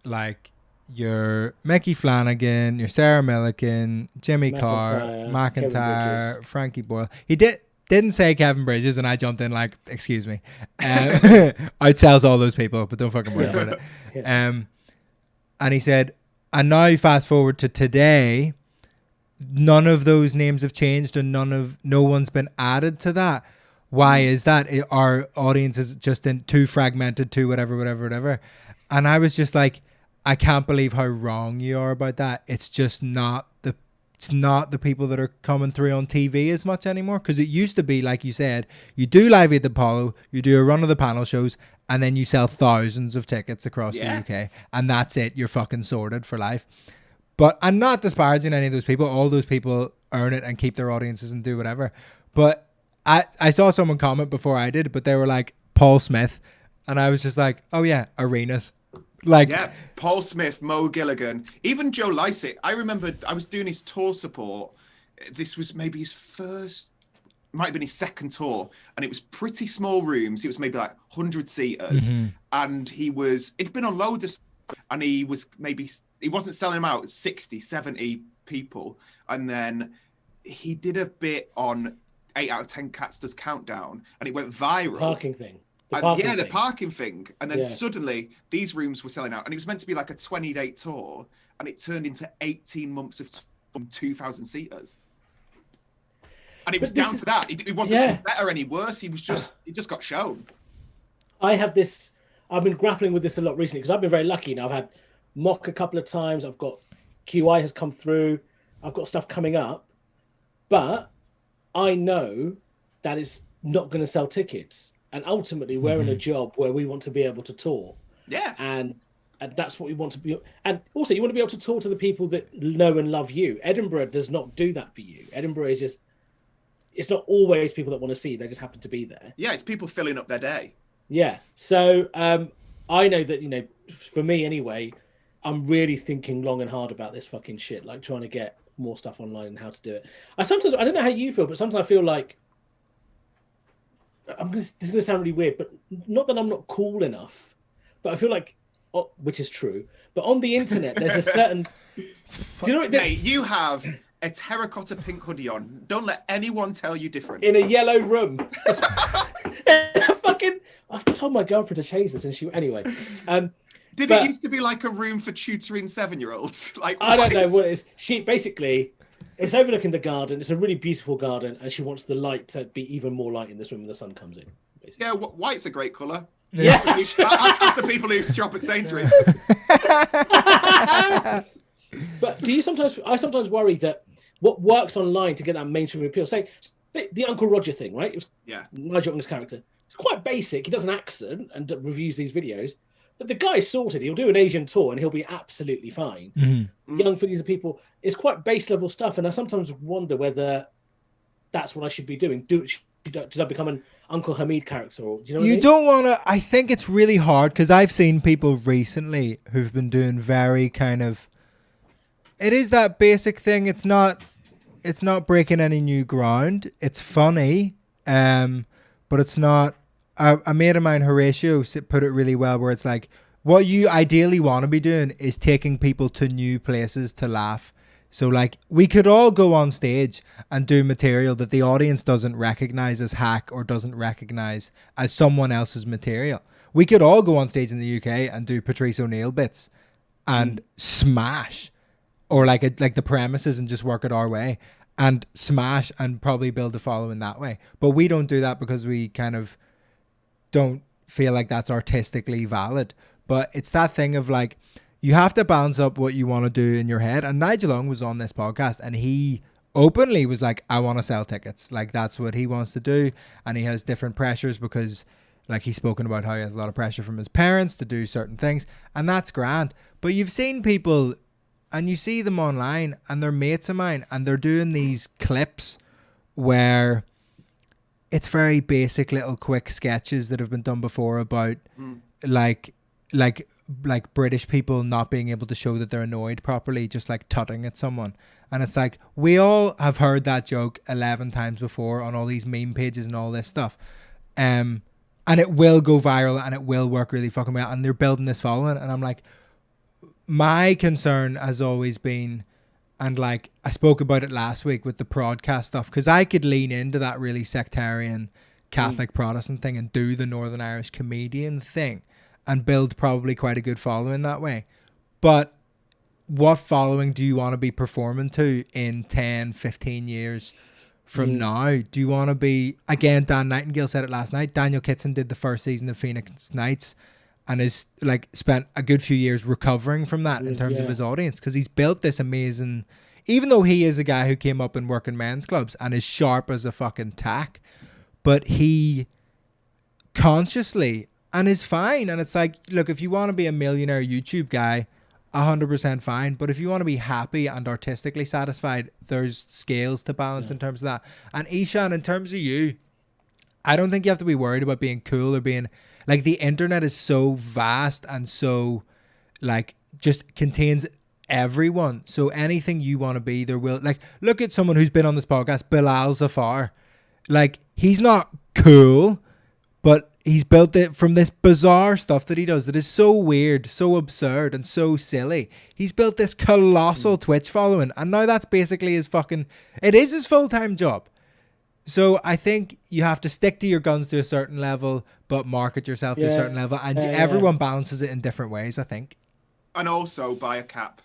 like your Mickey Flanagan, your Sarah Millican, Jimmy Carr, McIntyre, Frankie Boyle. He didn't say Kevin Bridges, and I jumped in like, excuse me. Outsells all those people, but don't fucking worry about it. Yeah. And he said, and now fast forward to today, none of those names have changed, and no one's been added to that. Why is that? Our audience is just too fragmented, too whatever. And I was just like, I can't believe how wrong you are about that. It's just not the people that are coming through on TV as much anymore. Because it used to be, like you said, you do Live at the Apollo, you do a run of the panel shows, and then you sell thousands of tickets across the UK, and that's it. You're fucking sorted for life. But I'm not disparaging any of those people. All those people earn it and keep their audiences and do whatever. But I saw someone comment before I did, but they were like, Paul Smith. And I was just like, oh yeah, arenas. Like, yeah, Paul Smith, Mo Gilligan, even Joe Lycett. I remember I was doing his tour support. This was maybe his first, might have been his second tour. And it was pretty small rooms. It was maybe like 100 seaters. Mm-hmm. And it'd been on loads of, and he wasn't selling them out 60, 70 people. And then he did a bit on 8 out of 10 Cats Does Countdown, and it went viral. Parking thing. The parking thing. And then suddenly these rooms were selling out, and it was meant to be like a 20-day tour, and it turned into 18 months of 2,000 seaters. And it was down to that. It wasn't any better, any worse. It just got shown. I've been grappling with this a lot recently because I've been very lucky. Now I've had Mock a couple of times. I've got QI has come through. I've got stuff coming up, but I know that it's not going to sell tickets. And ultimately, we're in a job where we want to be able to tour. Yeah. And that's what we want to be. And also, you want to be able to talk to the people that know and love you. Edinburgh does not do that for you. Edinburgh is just, it's not always people that want to see. They just happen to be there. Yeah, it's people filling up their day. Yeah. So I know that, for me anyway, I'm really thinking long and hard about this fucking shit, like trying to get more stuff online and how to do it. I don't know how you feel, but sometimes I feel like, this is going to sound really weird, but not that I'm not cool enough, but I feel like, which is true, but on the internet, there's a certain... Do you know what? Hey, you have a terracotta pink hoodie on. Don't let anyone tell you different. In a yellow room. I've told my girlfriend to change this, and anyway. It used to be like a room for tutoring 7-year-olds? Like, I don't know what it is. It's overlooking the garden. It's a really beautiful garden, and she wants the light to be even more light in this room when the sun comes in. Basically. Yeah, white's a great colour. Yeah. That's the people who shop at Sainsbury's. But I sometimes worry that what works online to get that mainstream appeal, say the Uncle Roger thing, right? It was Nigel Young's character. It's quite basic. He does an accent and reviews these videos. But the guy's sorted. He'll do an Asian tour and he'll be absolutely fine. Mm-hmm. Young figures of people. It's quite base level stuff. And I sometimes wonder whether that's what I should be doing. Did I become an Uncle Hamid character? Or, do you know what I mean? Don't want to... I think it's really hard because I've seen people recently who've been doing very kind of... It is that basic thing. It's not breaking any new ground. It's funny, but it's not... A mate of mine, Horatio, put it really well where it's like, what you ideally want to be doing is taking people to new places to laugh. So like, we could all go on stage and do material that the audience doesn't recognize as hack or doesn't recognize as someone else's material. We could all go on stage in the UK and do Patrice O'Neill bits and smash, or like the premises, and just work it our way and smash and probably build a following that way. But we don't do that because we kind of don't feel like that's artistically valid. But it's that thing of like, you have to balance up what you want to do in your head. And Nigel Young was on this podcast and he openly was like, I want to sell tickets. Like, that's what he wants to do. And he has different pressures because like he's spoken about how he has a lot of pressure from his parents to do certain things, and that's grand. But you've seen people and you see them online and they're mates of mine and they're doing these clips where it's very basic little quick sketches that have been done before about like British people not being able to show that they're annoyed properly, just like tutting at someone. And it's like, we all have heard that joke 11 times before on all these meme pages and all this stuff. And it will go viral and it will work really fucking well. And they're building this following. And I'm like, my concern has always been, and like I spoke about it last week with the broadcast stuff, because I could lean into that really sectarian Catholic Protestant thing and do the Northern Irish comedian thing and build probably quite a good following that way. But what following do you want to be performing to in 10, 15 years from now? Do you want to be, again, Dan Nightingale said it last night, Daniel Kitson did the first season of Phoenix Nights and has like spent a good few years recovering from that in terms of his audience, because he's built this amazing, even though he is a guy who came up in working men's clubs and is sharp as a fucking tack, but he consciously and is fine. And it's like, look, if you want to be a millionaire YouTube guy, 100% fine. But if you want to be happy and artistically satisfied, there's scales to balance in terms of that. And Eshaan, in terms of you, I don't think you have to be worried about being cool or being like, the internet is so vast and so like just contains everyone. So anything you want to be, there will, like, look at someone who's been on this podcast, Bilal Zafar. Like, he's not cool, but he's built it from this bizarre stuff that he does that is so weird, so absurd, and so silly. He's built this colossal Twitch following, and now that's basically his fucking, it is his full-time job. So I think you have to stick to your guns to a certain level, but market yourself to a certain level, and everyone balances it in different ways, I think. And also buy a cap.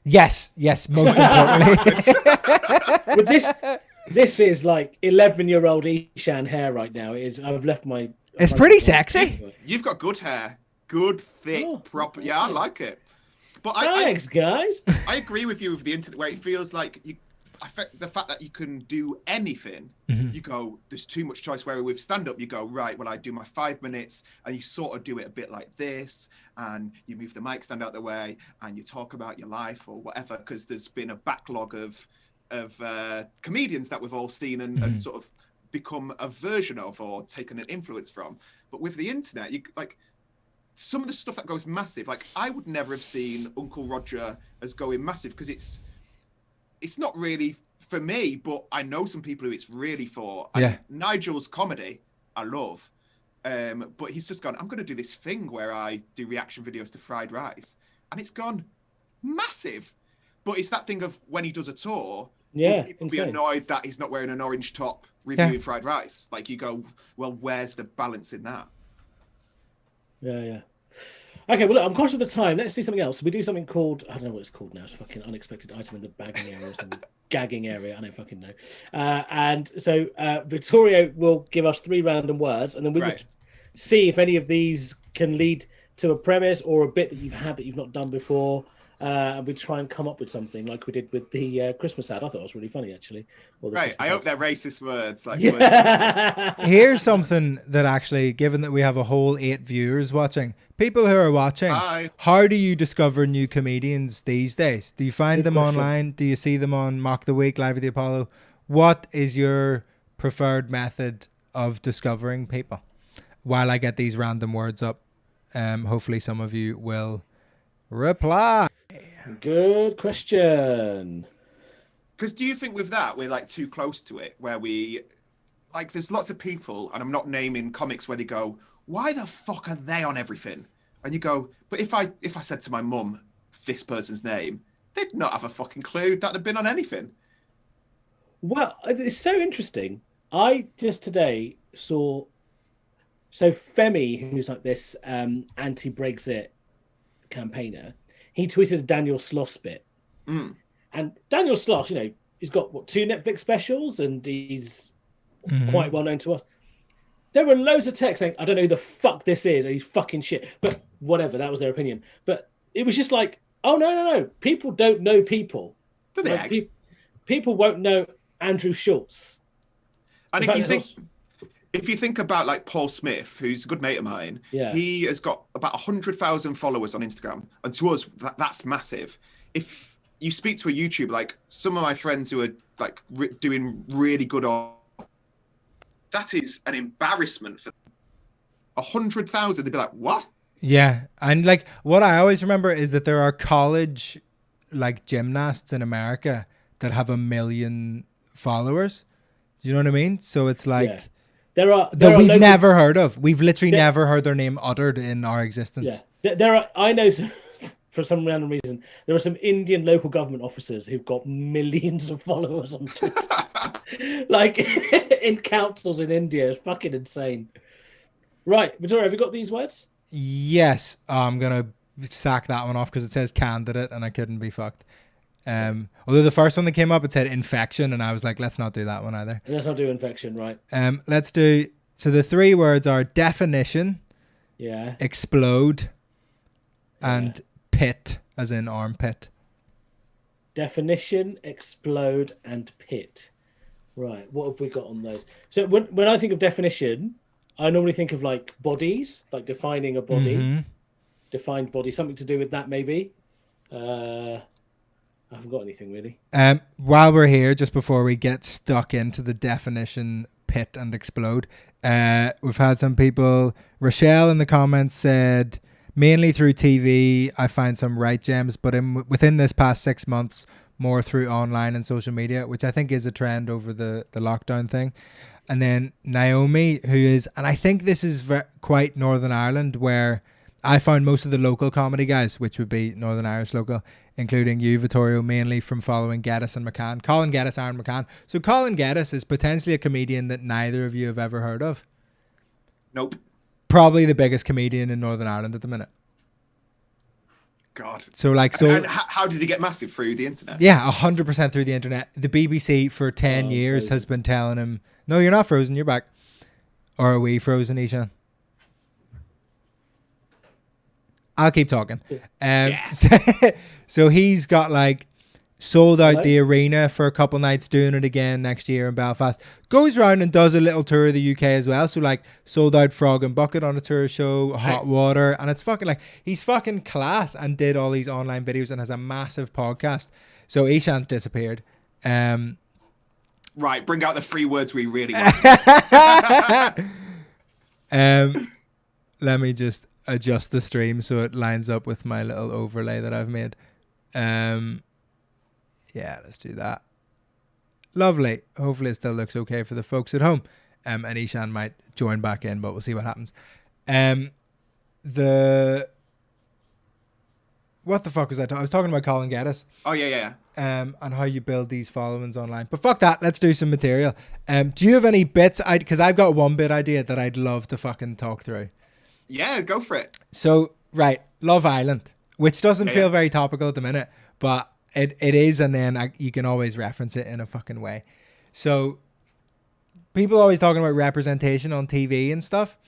Yes, most importantly. But this is like 11-year-old Eshaan hair right now. I've left my... It's pretty sexy. You've got good hair. Good, thick, proper... Yeah, I like it. But Thanks, guys. I agree with you with the internet, where it feels like the fact that you can do anything, you go, there's too much choice. Where with stand-up, you go, right, well, I do my 5 minutes, and you sort of do it a bit like this, and you move the mic stand out the way, and you talk about your life or whatever, because there's been a backlog of comedians that we've all seen and sort of become a version of or taken an influence from. But with the internet, you like some of the stuff that goes massive. Like, I would never have seen Uncle Roger as going massive, because it's not really for me, but I know some people who it's really for. And Nigel's comedy, I love. But he's just gone, I'm going to do this thing where I do reaction videos to fried rice. And it's gone massive. But it's that thing of when he does a tour, people be annoyed that he's not wearing an orange top reviewing fried rice. Like, you go, well, where's the balance in that? Yeah. Okay, well, look, I'm conscious of the time. Let's do something else. We do something called, I don't know what it's called now. It's a fucking unexpected item in the bagging area or something. Gagging area. I don't fucking know. And so Vittorio will give us 3 random words, and then we just see if any of these can lead to a premise or a bit that you've had that you've not done before. And we try and come up with something like we did with the Christmas ad. I thought it was really funny, actually. Right. I hope they're racist words. Like, here's something that actually, given that we have a whole 8 viewers watching, people who are watching, how do you discover new comedians these days? Do you find them online? Do you see them on Mock the Week, Live at the Apollo? What is your preferred method of discovering people? While I get these random words up, hopefully some of you will reply. Good question. Because do you think with that we're like too close to it, where we like, there's lots of people, and I'm not naming comics, where they go, why the fuck are they on everything? And you go, but if I said to my mum this person's name, they'd not have a fucking clue that they'd been on anything. Well, it's so interesting. I just today saw Femi, who's like this anti-Brexit campaigner, he tweeted a Daniel Sloss bit. And Daniel Sloss, you know, he's got 2 Netflix specials, and he's quite well known to us. There were loads of texts saying, I don't know who the fuck this is, or he's fucking shit. But whatever, that was their opinion. But it was just like, oh, no. People don't know people. Like, people won't know Andrew Schultz. And if you think about like Paul Smith, who's a good mate of mine, he has got about 100,000 followers on Instagram. And to us, that's massive. If you speak to a YouTuber, like some of my friends who are like doing really good on, that is an embarrassment for 100,000. They'd be like, what? Yeah. And like, what I always remember is that there are college like gymnasts in America that have 1 million followers. Do you know what I mean? So it's like... There are we've never heard of. We've literally never heard their name uttered in our existence. Yeah, I know for some random reason, there are some Indian local government officers who've got millions of followers on Twitter, like in councils in India. It's fucking insane. Right, Vittorio, have you got these words? Yes, I'm gonna sack that one off because it says candidate, and I couldn't be fucked. Although the first one that came up, it said infection, and I was like, let's not do that one either. Let's not do infection, right? Let's do. So the three words are definition, explode, and pit, as in armpit. Definition, explode, and pit. Right, what have we got on those? So when I think of definition, I normally think of like bodies, like defining a body, defined body, something to do with that maybe. I haven't got anything really. While we're here, just before we get stuck into the definition, pit, and explode, we've had some people. Rochelle in the comments said, mainly through TV, I find some right gems, but within this past 6 months, more through online and social media, which I think is a trend over the lockdown thing. And then Naomi, who is, and I think this is quite Northern Ireland, where I found most of the local comedy guys, which would be Northern Irish local, including you, Vittorio, mainly from following Geddes and McCann. Colin Geddes, Aaron McCann. So Colin Geddes is potentially a comedian that neither of you have ever heard of. Nope. Probably the biggest comedian in Northern Ireland at the minute. God. So And how did he get massive through the internet? Yeah, 100% through the internet. The BBC for 10 years has been telling him, no, you're not frozen, you're back. Or are we frozen, Eshaan? I'll keep talking. So he's got like sold out the arena for a couple nights, doing it again next year in Belfast. Goes around and does a little tour of the UK as well. So like sold out Frog and Bucket on a tour show, Hot Water, and it's fucking like he's fucking class and did all these online videos and has a massive podcast. So Eshaan's disappeared. Right, bring out the three words we really want. Let me just adjust the stream so it lines up with my little overlay that I've made. Yeah, let's do that. Lovely. Hopefully it still looks okay for the folks at home. And Eshaan might join back in, but we'll see what happens. What the fuck was I talking? I was talking about Colin Geddes. Oh, yeah. And how you build these followings online. But fuck that. Let's do some material. Do you have any bits? Because I've got one bit idea that I'd love to fucking talk through. Yeah, go for it. So, right, Love Island, which doesn't feel very topical at the minute, but it is, and then you can always reference it in a fucking way. So, people are always talking about representation on TV and stuff,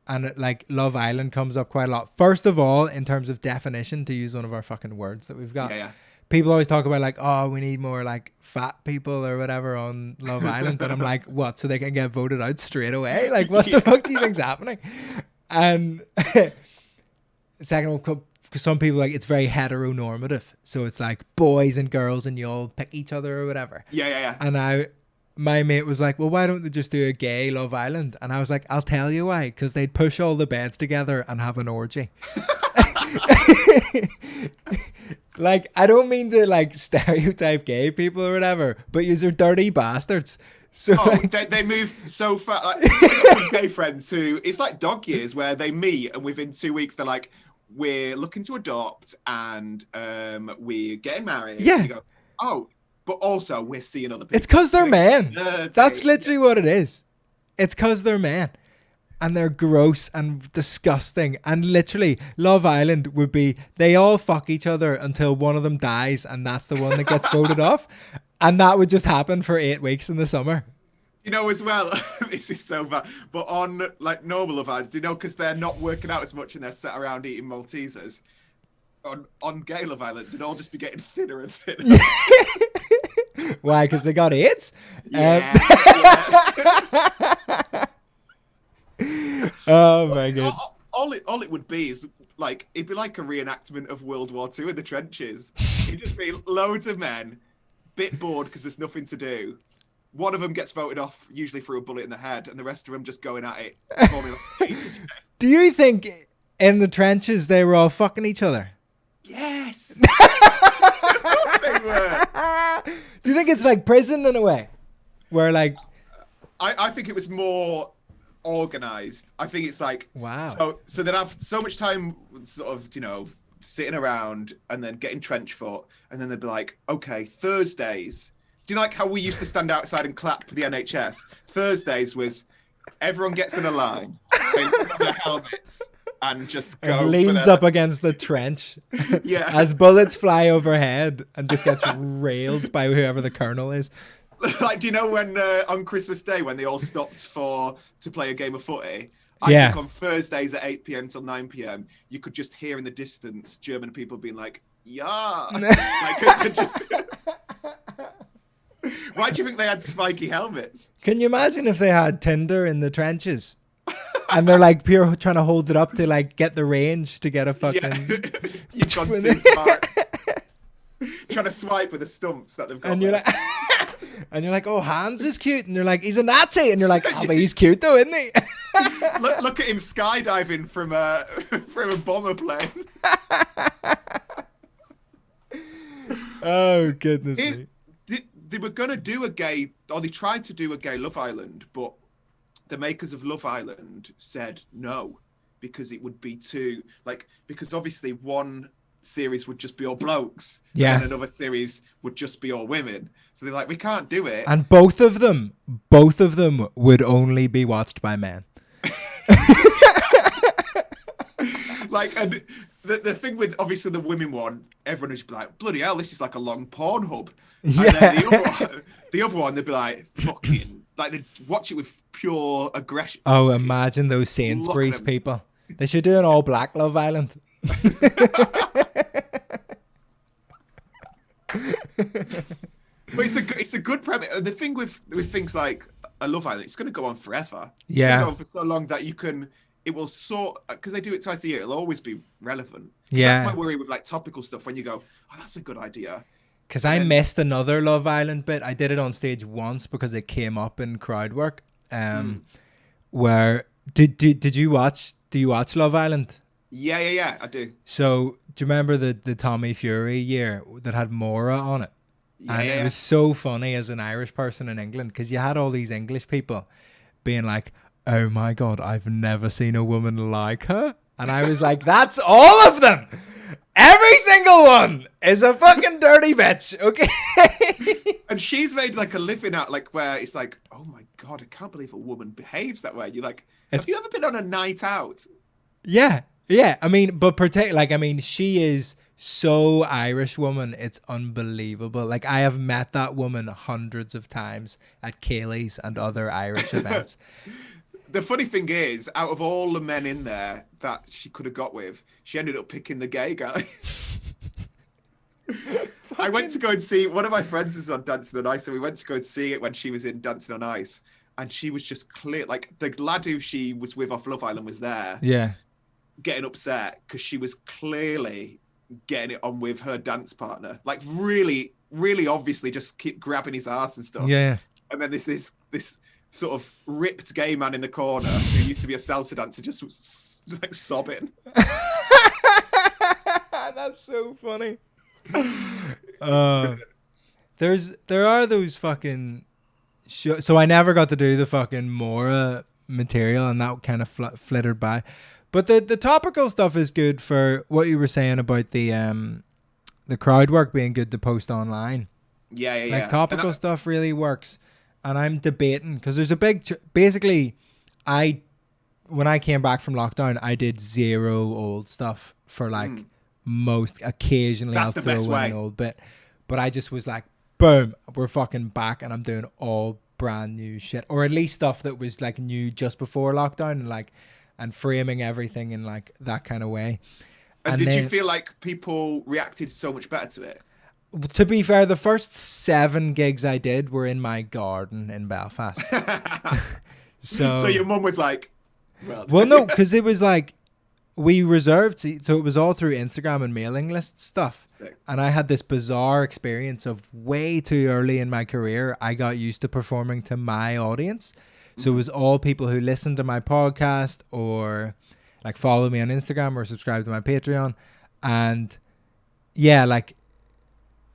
and like Love Island comes up quite a lot. First of all, in terms of definition, to use one of our fucking words that we've got. People always talk about like, oh, we need more like fat people or whatever on Love Island. And I'm like, what? So they can get voted out straight away? Like, what the fuck do you think's happening? And second one, because some people like it's very heteronormative. So it's like boys and girls and you all pick each other or whatever. Yeah. And my mate was like, well, why don't they just do a gay Love Island? And I was like, I'll tell you why. Because they'd push all the beds together and have an orgy. Like, I don't mean to like stereotype gay people or whatever, but you're dirty bastards. So they move so fast. Like, I've got some gay friends who, it's like dog years where they meet and within 2 weeks they're like, we're looking to adopt and we're getting married. Yeah. And you go, oh, but also we're seeing other people. It's because they're men. That's literally what it is. It's because they're men. And they're gross and disgusting. And literally, Love Island would be, they all fuck each other until one of them dies and that's the one that gets voted off. And that would just happen for 8 weeks in the summer. You know, as well, this is so bad, but on like normal Love Island, you know, because they're not working out as much and they're sat around eating Maltesers, on gay Love Island, they'd all just be getting thinner and thinner. Why? Because they got AIDS? Yeah. Oh my god! All it would be is like it'd be like a reenactment of World War II in the trenches. It'd just be loads of men, bit bored because there's nothing to do. One of them gets voted off, usually through a bullet in the head, and the rest of them just going at it. Do you think in the trenches they were all fucking each other? Yes. Of course they were. Do you think it's like prison in a way, where like? I think it was more organized. I think it's like, wow. So they'd have so much time, sort of, you know, sitting around and then getting trench foot, and then they'd be like, okay, Thursdays. Do you like how we used to stand outside and clap for the NHS? Thursdays was everyone gets in a line, they put on their helmets, and just go. And leans up against the trench. Yeah. As bullets fly overhead and just gets railed by whoever the colonel is. Like, do you know when on Christmas Day when they all stopped to play a game of footy? I Yeah. think on Thursdays at 8 p.m. till 9 p.m. you could just hear in the distance German people being like, "Yeah." Like, just... Why do you think they had spiky helmets? Can you imagine if they had Tinder in the trenches? And they're like pure trying to hold it up to like get the range to get a fucking. Yeah. You've gone too far. Trying to swipe with the stumps that they've got. And you're like, and you're like, oh, Hans is cute, and you're like, he's a Nazi, and you're like, oh, but he's cute though, isn't he? look at him skydiving from a bomber plane. Oh goodness me. They were gonna do they tried to do a gay Love Island, but the makers of Love Island said no, because it would be too because obviously one series would just be all blokes, yeah, and another series would just be all women. So they're like, we can't do it. And both of them would only be watched by men. And the thing with obviously the women one, everyone would be like, bloody hell, this is like a long porn hub. Yeah. And then the other one, they'd be like, fucking, like they'd watch it with pure aggression. Oh, imagine those Sainsbury's people. They should do an all black Love Island. But it's a good premise. The thing with things like a Love Island, it's going to go on forever. It's Yeah. going to go on for so long that it will because they do it twice a year, it'll always be relevant. Yeah. That's my worry with like topical stuff, when you go, oh, that's a good idea. Because I missed another Love Island bit. I did it on stage once because it came up in crowd work. Where did you watch? Do you watch Love Island? Yeah, I do. So do you remember the Tommy Fury year that had Maura on it? Yeah, And it was so funny as an Irish person in England, because you had all these English people being like, oh my God, I've never seen a woman like her. And I was like, that's all of them. Every single one is a fucking dirty bitch, okay? And she's made like a living out, like, where it's like, oh my God, I can't believe a woman behaves that way. You're like, have you ever been on a night out? Yeah. I mean, but she is so Irish woman, it's unbelievable. Like, I have met that woman hundreds of times at Kaylee's and other Irish events. The funny thing is, out of all the men in there that she could have got with, she ended up picking the gay guy. I went to go and see, one of my friends was on Dancing on Ice, and we went to go and see it when she was in Dancing on Ice. And she was just clear, like the lad who she was with off Love Island was there. Yeah. Getting upset because she was clearly getting it on with her dance partner. Like really, really obviously just keep grabbing his ass and stuff. Yeah. And then this sort of ripped gay man in the corner who used to be a salsa dancer just like sobbing. That's so funny. There are those fucking so I never got to do the fucking Mora material, and that kind of flittered by. But the topical stuff is good for what you were saying about the crowd work being good to post online. Yeah. Like topical stuff really works. And I'm debating, because there's a big basically when I came back from lockdown, I did zero old stuff for like most. Occasionally That's I'll the throw best in way. an old bit, but I just was like, boom, we're fucking back, and I'm doing all brand new shit, or at least stuff that was like new just before lockdown, and framing everything in like that kind of way. And did you feel like people reacted so much better to it? To be fair, the first 7 gigs I did were in my garden in Belfast. So your mum was like, well, no, because it was like we reserved seats, so it was all through Instagram and mailing list stuff. Sick. And I had this bizarre experience of way too early in my career, I got used to performing to my audience. So it was all people who listened to my podcast or like follow me on Instagram or subscribe to my Patreon. And yeah, like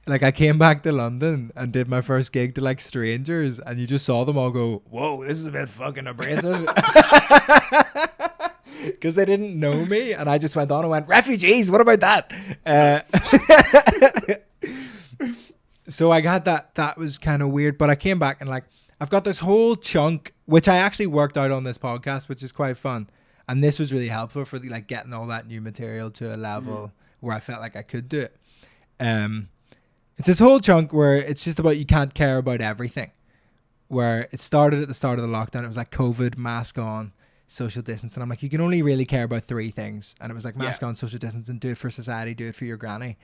I came back to London and did my first gig to like strangers, and you just saw them all go, whoa, this is a bit fucking abrasive. because they didn't know me, and I just went on and went, refugees, what about that? So I got that was kind of weird, but I came back and like I've got this whole chunk which I actually worked out on this podcast, which is quite fun, and this was really helpful for like getting all that new material to a level where I felt like I could do it. It's this whole chunk where it's just about you can't care about everything, where it started at the start of the lockdown. It was like COVID, mask on, social distance, and I'm like, you can only really care about 3 things, and it was like mask on, social distance, and do it for society, do it for your granny.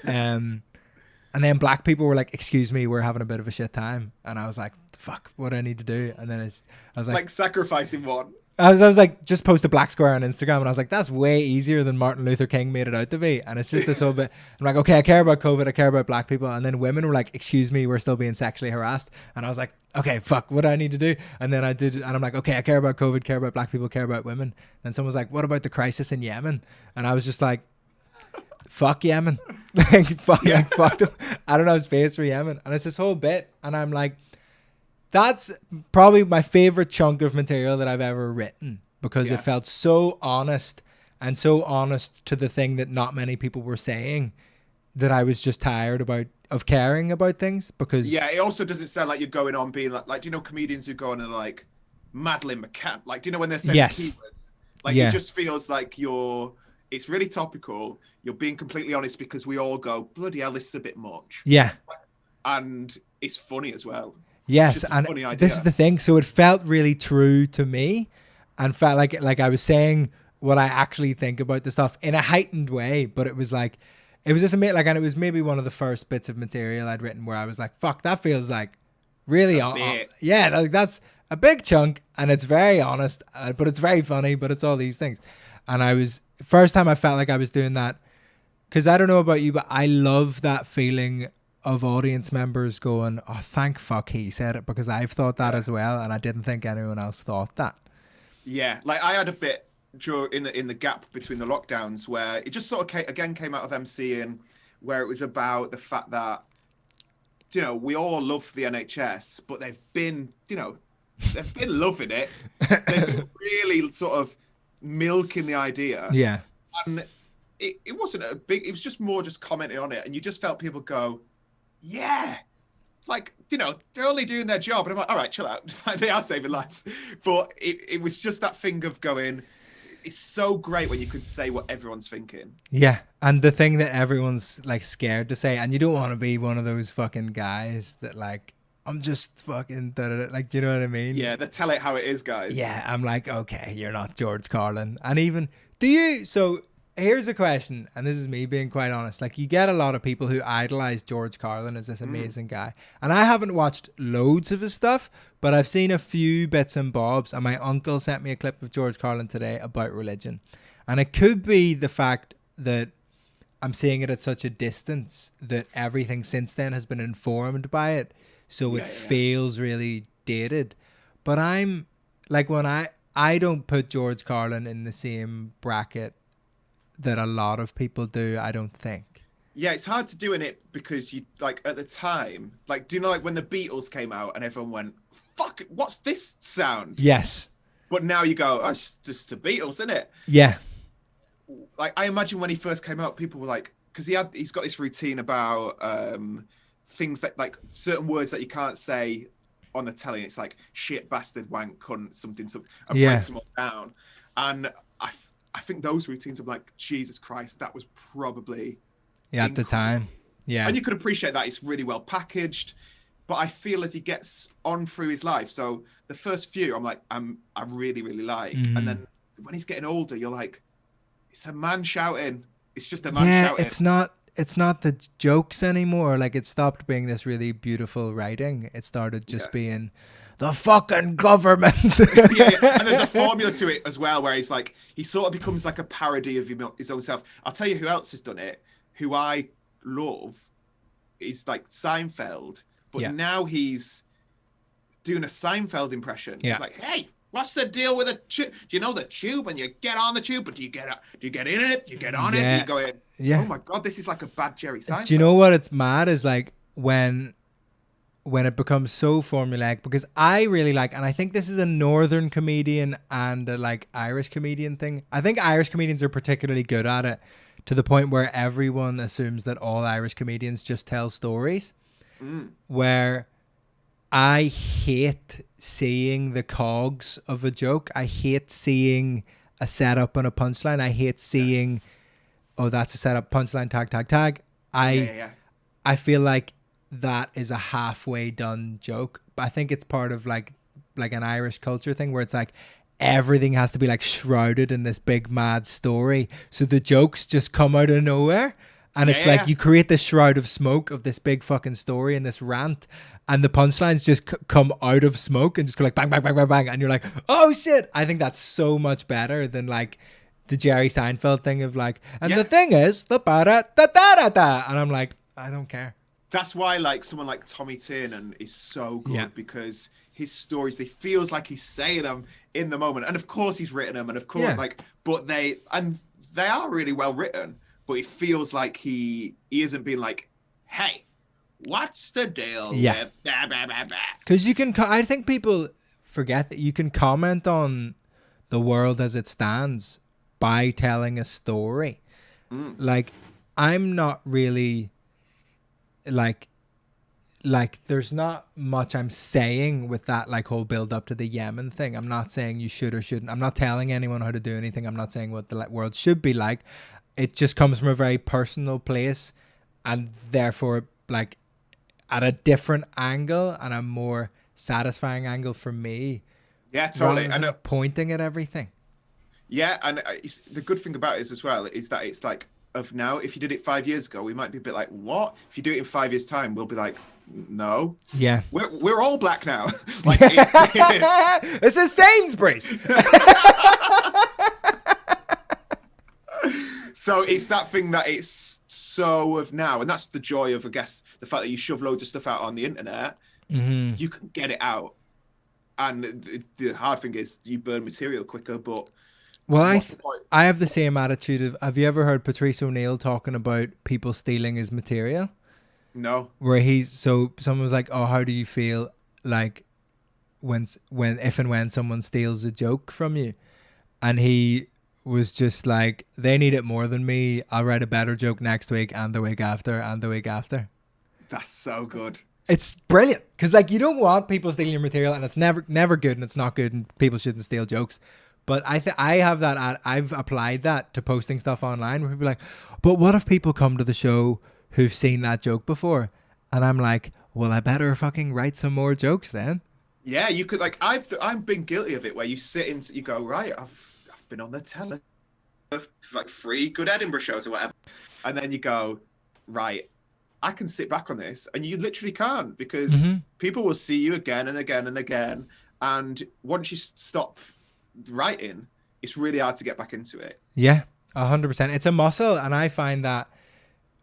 And then black people were like, excuse me, we're having a bit of a shit time. And I was like, fuck, what do I need to do? And then I was like sacrificing one. I was like, just post a black square on Instagram. And I was like, that's way easier than Martin Luther King made it out to be. And it's just this whole bit. I'm like, okay, I care about COVID. I care about black people. And then women were like, excuse me, we're still being sexually harassed. And I was like, okay, fuck, what do I need to do? And then I did. And I'm like, okay, I care about COVID, care about black people, care about women. And someone was like, what about the crisis in Yemen? And I was just like, fuck Yemen. fuck them. I don't have space for Yemen. And it's this whole bit. And I'm like, that's probably my favorite chunk of material that I've ever written, because it felt so honest, and so honest to the thing that not many people were saying, that I was just tired of caring about things. Because it also doesn't sound like you're going on being like do you know comedians who go on and like Madeline McCann, like, do you know when they're saying keywords, like it just feels like it's really topical, you're being completely honest, because we all go, bloody hell, this is a bit much, and it's funny as well. Yes, and this is the thing. So it felt really true to me, and felt like I was saying what I actually think about the stuff in a heightened way. But it was just amazing. Like, and it was maybe one of the first bits of material I'd written where I was like, "Fuck, that feels like really like that's a big chunk, and it's very honest, but it's very funny, but it's all these things." And I was first time I felt like I was doing that, because I don't know about you, but I love that feeling of audience members going, oh, thank fuck he said it, because I've thought that as well, and I didn't think anyone else thought that. Yeah, like I had a bit in the gap between the lockdowns where it just sort of came out of MCing, where it was about the fact that, you know, we all love the NHS, but they've been loving it. They've been really sort of milking the idea. Yeah. And it wasn't it was just more just commenting on it, and you just felt people go, yeah, like, you know, they're only doing their job. And I'm like, all right, chill out. They are saving lives. But it was just that thing of going, it's so great when you could say what everyone's thinking. Yeah. And the thing that everyone's like scared to say, and you don't want to be one of those fucking guys that like, I'm just fucking like, do you know what I mean? Yeah, they tell it how it is, guys. Yeah, I'm like, okay, you're not George Carlin. And even, so here's a question, and this is me being quite honest. Like, you get a lot of people who idolize George Carlin as this amazing guy. And I haven't watched loads of his stuff, but I've seen a few bits and bobs. And my uncle sent me a clip of George Carlin today about religion. And it could be the fact that I'm seeing it at such a distance that everything since then has been informed by it. So it feels really dated. But I'm like, when I don't put George Carlin in the same bracket that a lot of people do, I don't think. Yeah, it's hard to do in it because you, like, at the time, like, do you know, like when the Beatles came out and everyone went, fuck, what's this sound? Yes. But now you go, oh, it's just the Beatles, isn't it? Yeah. Like, I imagine when he first came out, people were like, because he's got this routine about things that, like, certain words that you can't say on the telly. It's like shit, bastard, wank, cunt, something, and breaks them all down. And I think those routines, I'm like, Jesus Christ, that was probably at the time. Yeah. And you could appreciate that. It's really well packaged. But I feel as he gets on through his life, so the first few, I'm like, I really, really like. Mm-hmm. And then when he's getting older, you're like, it's a man shouting. It's just a man shouting. It's not the jokes anymore. Like, it stopped being this really beautiful writing. It started just being the fucking government. And there's a formula to it as well, where he's like, he sort of becomes like a parody of his own self. I'll tell you who else has done it, who I love, is like Seinfeld, but now he's doing a Seinfeld impression. He's like, hey, what's the deal with a tube? Do you know the tube? And you get on the tube, but do you get in it? Do you get on it? And you go in, oh my God, this is like a bad Jerry Seinfeld. Do you know what it's mad is, like, when when it becomes so formulaic, because I really like, and I think this is a northern comedian and a like Irish comedian thing. I think Irish comedians are particularly good at it, to the point where everyone assumes that all Irish comedians just tell stories. Where I hate seeing the cogs of a joke. I hate seeing a setup and a punchline. I hate seeing, oh, that's a setup, punchline, tag, tag, tag. I feel like that is a halfway done joke. But I think it's part of like an Irish culture thing, where it's like everything has to be like shrouded in this big mad story. So the jokes just come out of nowhere. And it's like you create this shroud of smoke of this big fucking story and this rant, and the punchlines just come out of smoke and just go like bang, bang, bang, bang, bang. And you're like, oh shit. I think that's so much better than like the Jerry Seinfeld thing of like, and the thing is, the ba-da, da, da, da, da. And I'm like, I don't care. That's why like someone like Tommy Tiernan is so good, because his stories, they feels like he's saying them in the moment. And of course he's written them, and of course but they are really well written, but it feels like he isn't being like, hey, what's the deal? Yeah. Because you can, I think people forget that you can comment on the world as it stands by telling a story. Like, I'm not really like there's not much I'm saying with that like whole build up to the Yemen thing. I'm not saying you should or shouldn't. I'm not telling anyone how to do anything. I'm not saying what the world should be like. It just comes from a very personal place, and therefore like at a different angle and a more satisfying angle for me. Yeah, totally. And pointing at everything. Yeah, and the good thing about it is as well is that it's like, of now, if you did it 5 years ago, we might be a bit like, what? If you do it in 5 years' time, we'll be like, no. Yeah. We're all black now. Like it's a Sainsbury's. So it's that thing that it's so of now, and that's the joy of, I guess, the fact that you shove loads of stuff out on the internet. You can get it out, and the hard thing is you burn material quicker. But I have the same attitude of, have you ever heard Patrice O'Neill talking about people stealing his material? No. Where someone was like, oh, how do you feel like if and when someone steals a joke from you? And he was just like, they need it more than me. I'll write a better joke next week and the week after and the week after. That's so good. It's brilliant, because like you don't want people stealing your material, and it's never good, and it's not good, and people shouldn't steal jokes. But I've applied that to posting stuff online, where people are like, but what if people come to the show who've seen that joke before? And I'm like, well, I better fucking write some more jokes then. Yeah, you could, like, I've been guilty of it, where you sit in, you go, right, I've been on the telly, like 3 good Edinburgh shows or whatever, and then you go, right, I can sit back on this, and you literally can't, because people will see you again and again and again, and once you stop writing, it's really hard to get back into it. Yeah, 100%. It's a muscle, and I find that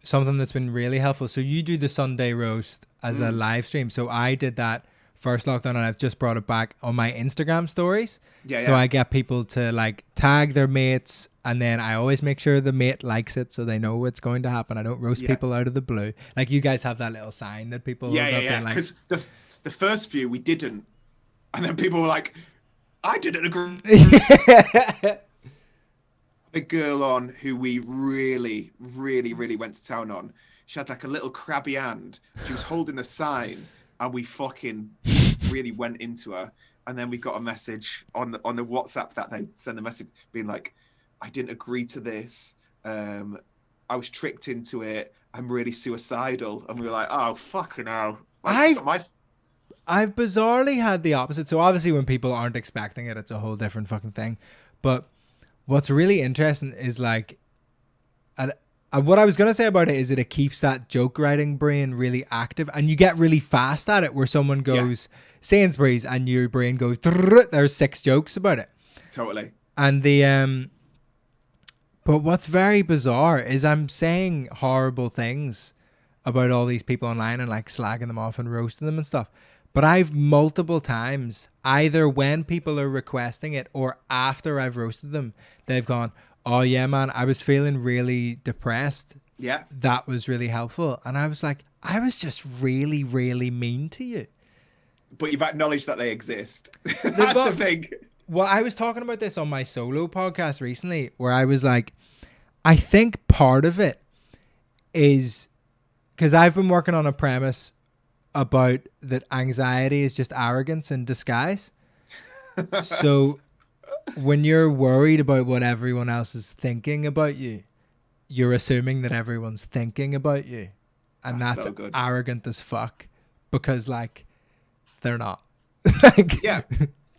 something that's been really helpful. So you do the Sunday roast as a live stream. So I did that first lockdown, and I've just brought it back on my Instagram stories. So I get people to like tag their mates, and then I always make sure the mate likes it so they know what's going to happen. I don't roast people out of the blue. Like you guys have that little sign that people hold up. Yeah. Because the first few we didn't, and then people were like, I didn't agree. A girl on who we really, really, really went to town on. She had like a little crabby hand. She was holding the sign, and we fucking really went into her. And then we got a message on the WhatsApp that they send a message being like, I didn't agree to this. I was tricked into it. I'm really suicidal. And we were like, oh, fucking hell. I've bizarrely had the opposite. So obviously when people aren't expecting it, it's a whole different fucking thing. But what's really interesting is like, what I was going to say about it is that it keeps that joke writing brain really active, and you get really fast at it, where someone goes Sainsbury's and your brain goes, there's 6 jokes about it. Totally. And but what's very bizarre is I'm saying horrible things about all these people online and like slagging them off and roasting them and stuff. But I've multiple times, either when people are requesting it or after I've roasted them, they've gone, oh yeah, man, I was feeling really depressed Yeah. that was really helpful. And I was like, I was just really, really mean to you. But you've acknowledged that they exist. That's the thing. Well, I was talking about this on my solo podcast recently, where I was like, I think part of it is because I've been working on a premise about that anxiety is just arrogance in disguise. So when you're worried about what everyone else is thinking about you, you're assuming that everyone's thinking about you. And that's so good. arrogant as fuck, because like they're not. Like, yeah.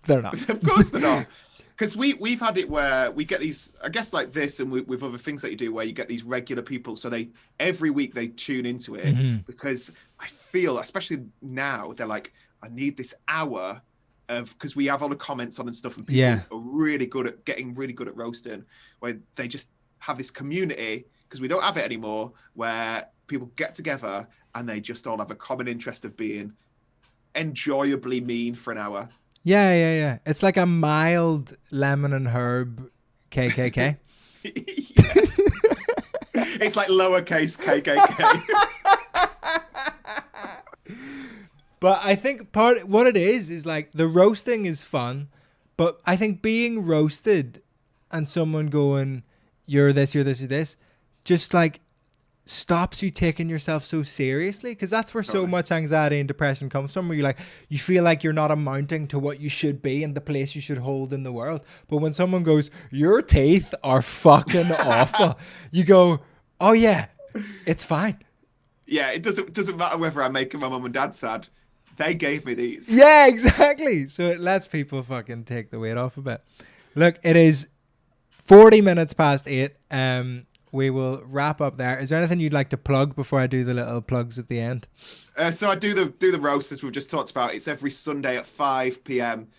They're not. Of course they're not. Because we've had it where we get these, I guess like this, and with other things that you do, where you get these regular people. So every week they tune into it, because I feel, especially now, they're like, I need this hour of, because we have all the comments on and stuff, and people are really good at getting really good at roasting, where they just have this community, because we don't have it anymore, where people get together and they just all have a common interest of being enjoyably mean for an hour. Yeah. It's like a mild lemon and herb KKK. It's like lowercase KKK. But I think what it is like the roasting is fun, but I think being roasted and someone going, you're this, you're this, just like stops you taking yourself so seriously, because that's where so much anxiety and depression comes from, where you feel like you're not amounting to what you should be and the place you should hold in the world. But when someone goes, your teeth are fucking awful, you go, oh yeah, it's fine. Yeah, it doesn't matter whether I'm making my mum and dad sad. They gave me these. Yeah, exactly. So it lets people fucking take the weight off a bit. Look, it is 40 minutes past 8. We will wrap up there. Is there anything you'd like to plug before I do the little plugs at the end? So I do the roast, as we've just talked about. It's every Sunday at 5 p.m.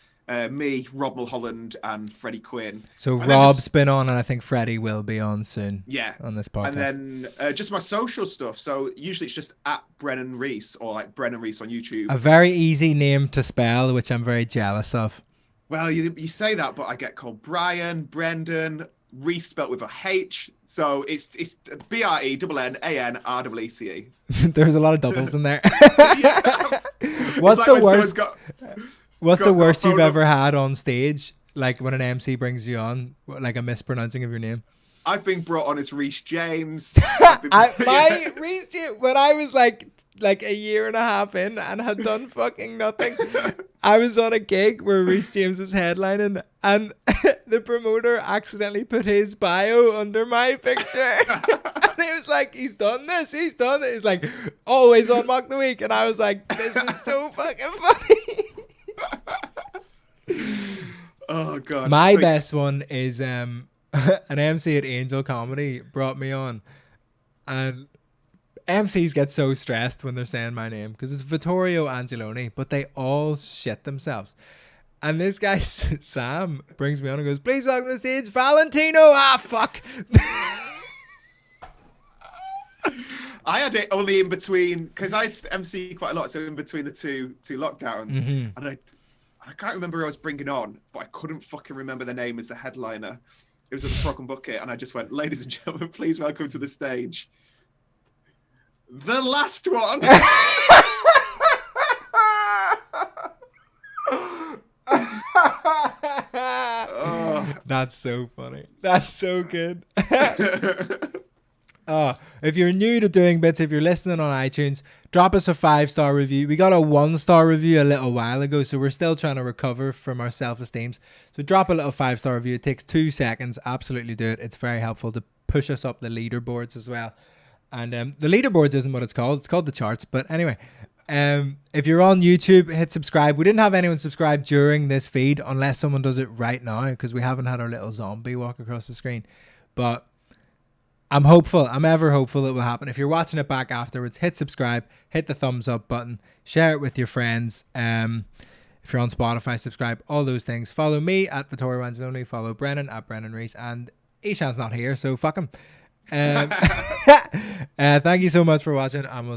Me, Rob Mulholland, and Freddie Quinn. So Rob's been on, and I think Freddie will be on soon. Yeah, on this podcast. And then just my social stuff. So usually it's just at Brennan Reece, or like Brennan Reece on YouTube. A very easy name to spell, which I'm very jealous of. Well, you say that, but I get called Brian, Brendan, Reece spelt with a H. So it's BRENNANREECE. There's a lot of doubles in there. What's the worst? What's the worst you've ever had on stage? Like when an MC brings you on, like a mispronouncing of your name? I've been brought on as Reece James. Reece James, when I was like a year and a half in and had done fucking nothing, I was on a gig where Reece James was headlining, and the promoter accidentally put his bio under my picture. And he was like, he's done this. He's like, always on Mock the Week. And I was like, this is so fucking funny. Oh God. My best one is an MC at Angel Comedy brought me on, and MCs get so stressed when they're saying my name because it's Vittorio Angelone, but they all shit themselves. And this guy Sam brings me on and goes, please welcome to the stage Valentino. Fuck. I had it only in between, because I MC quite a lot, so in between the two lockdowns, and I can't remember who I was bringing on, but I couldn't fucking remember the name as the headliner. It was at the Frog and Bucket, and I just went, ladies and gentlemen, please welcome to the stage the last one. Oh, that's so funny. That's so good. If you're new to Doing Bits, if you're listening on iTunes, drop us a 5-star review. We got a 1-star review a little while ago, so we're still trying to recover from our self-esteems. So drop a little 5-star review. It takes 2 seconds. Absolutely do it. It's very helpful to push us up the leaderboards as well. And the leaderboards isn't what it's called. It's called the charts. But anyway, if you're on YouTube, hit subscribe. We didn't have anyone subscribe during this feed unless someone does it right now, because we haven't had our little zombie walk across the screen. But I'm hopeful. I'm ever hopeful it will happen. If you're watching it back afterwards, hit subscribe, hit the thumbs up button, share it with your friends. If you're on Spotify, subscribe, all those things. Follow me at Vittorio Angelone. Follow Brennan at Brennan Reece. And Eshaan's not here, so fuck him. Thank you so much for watching, and we'll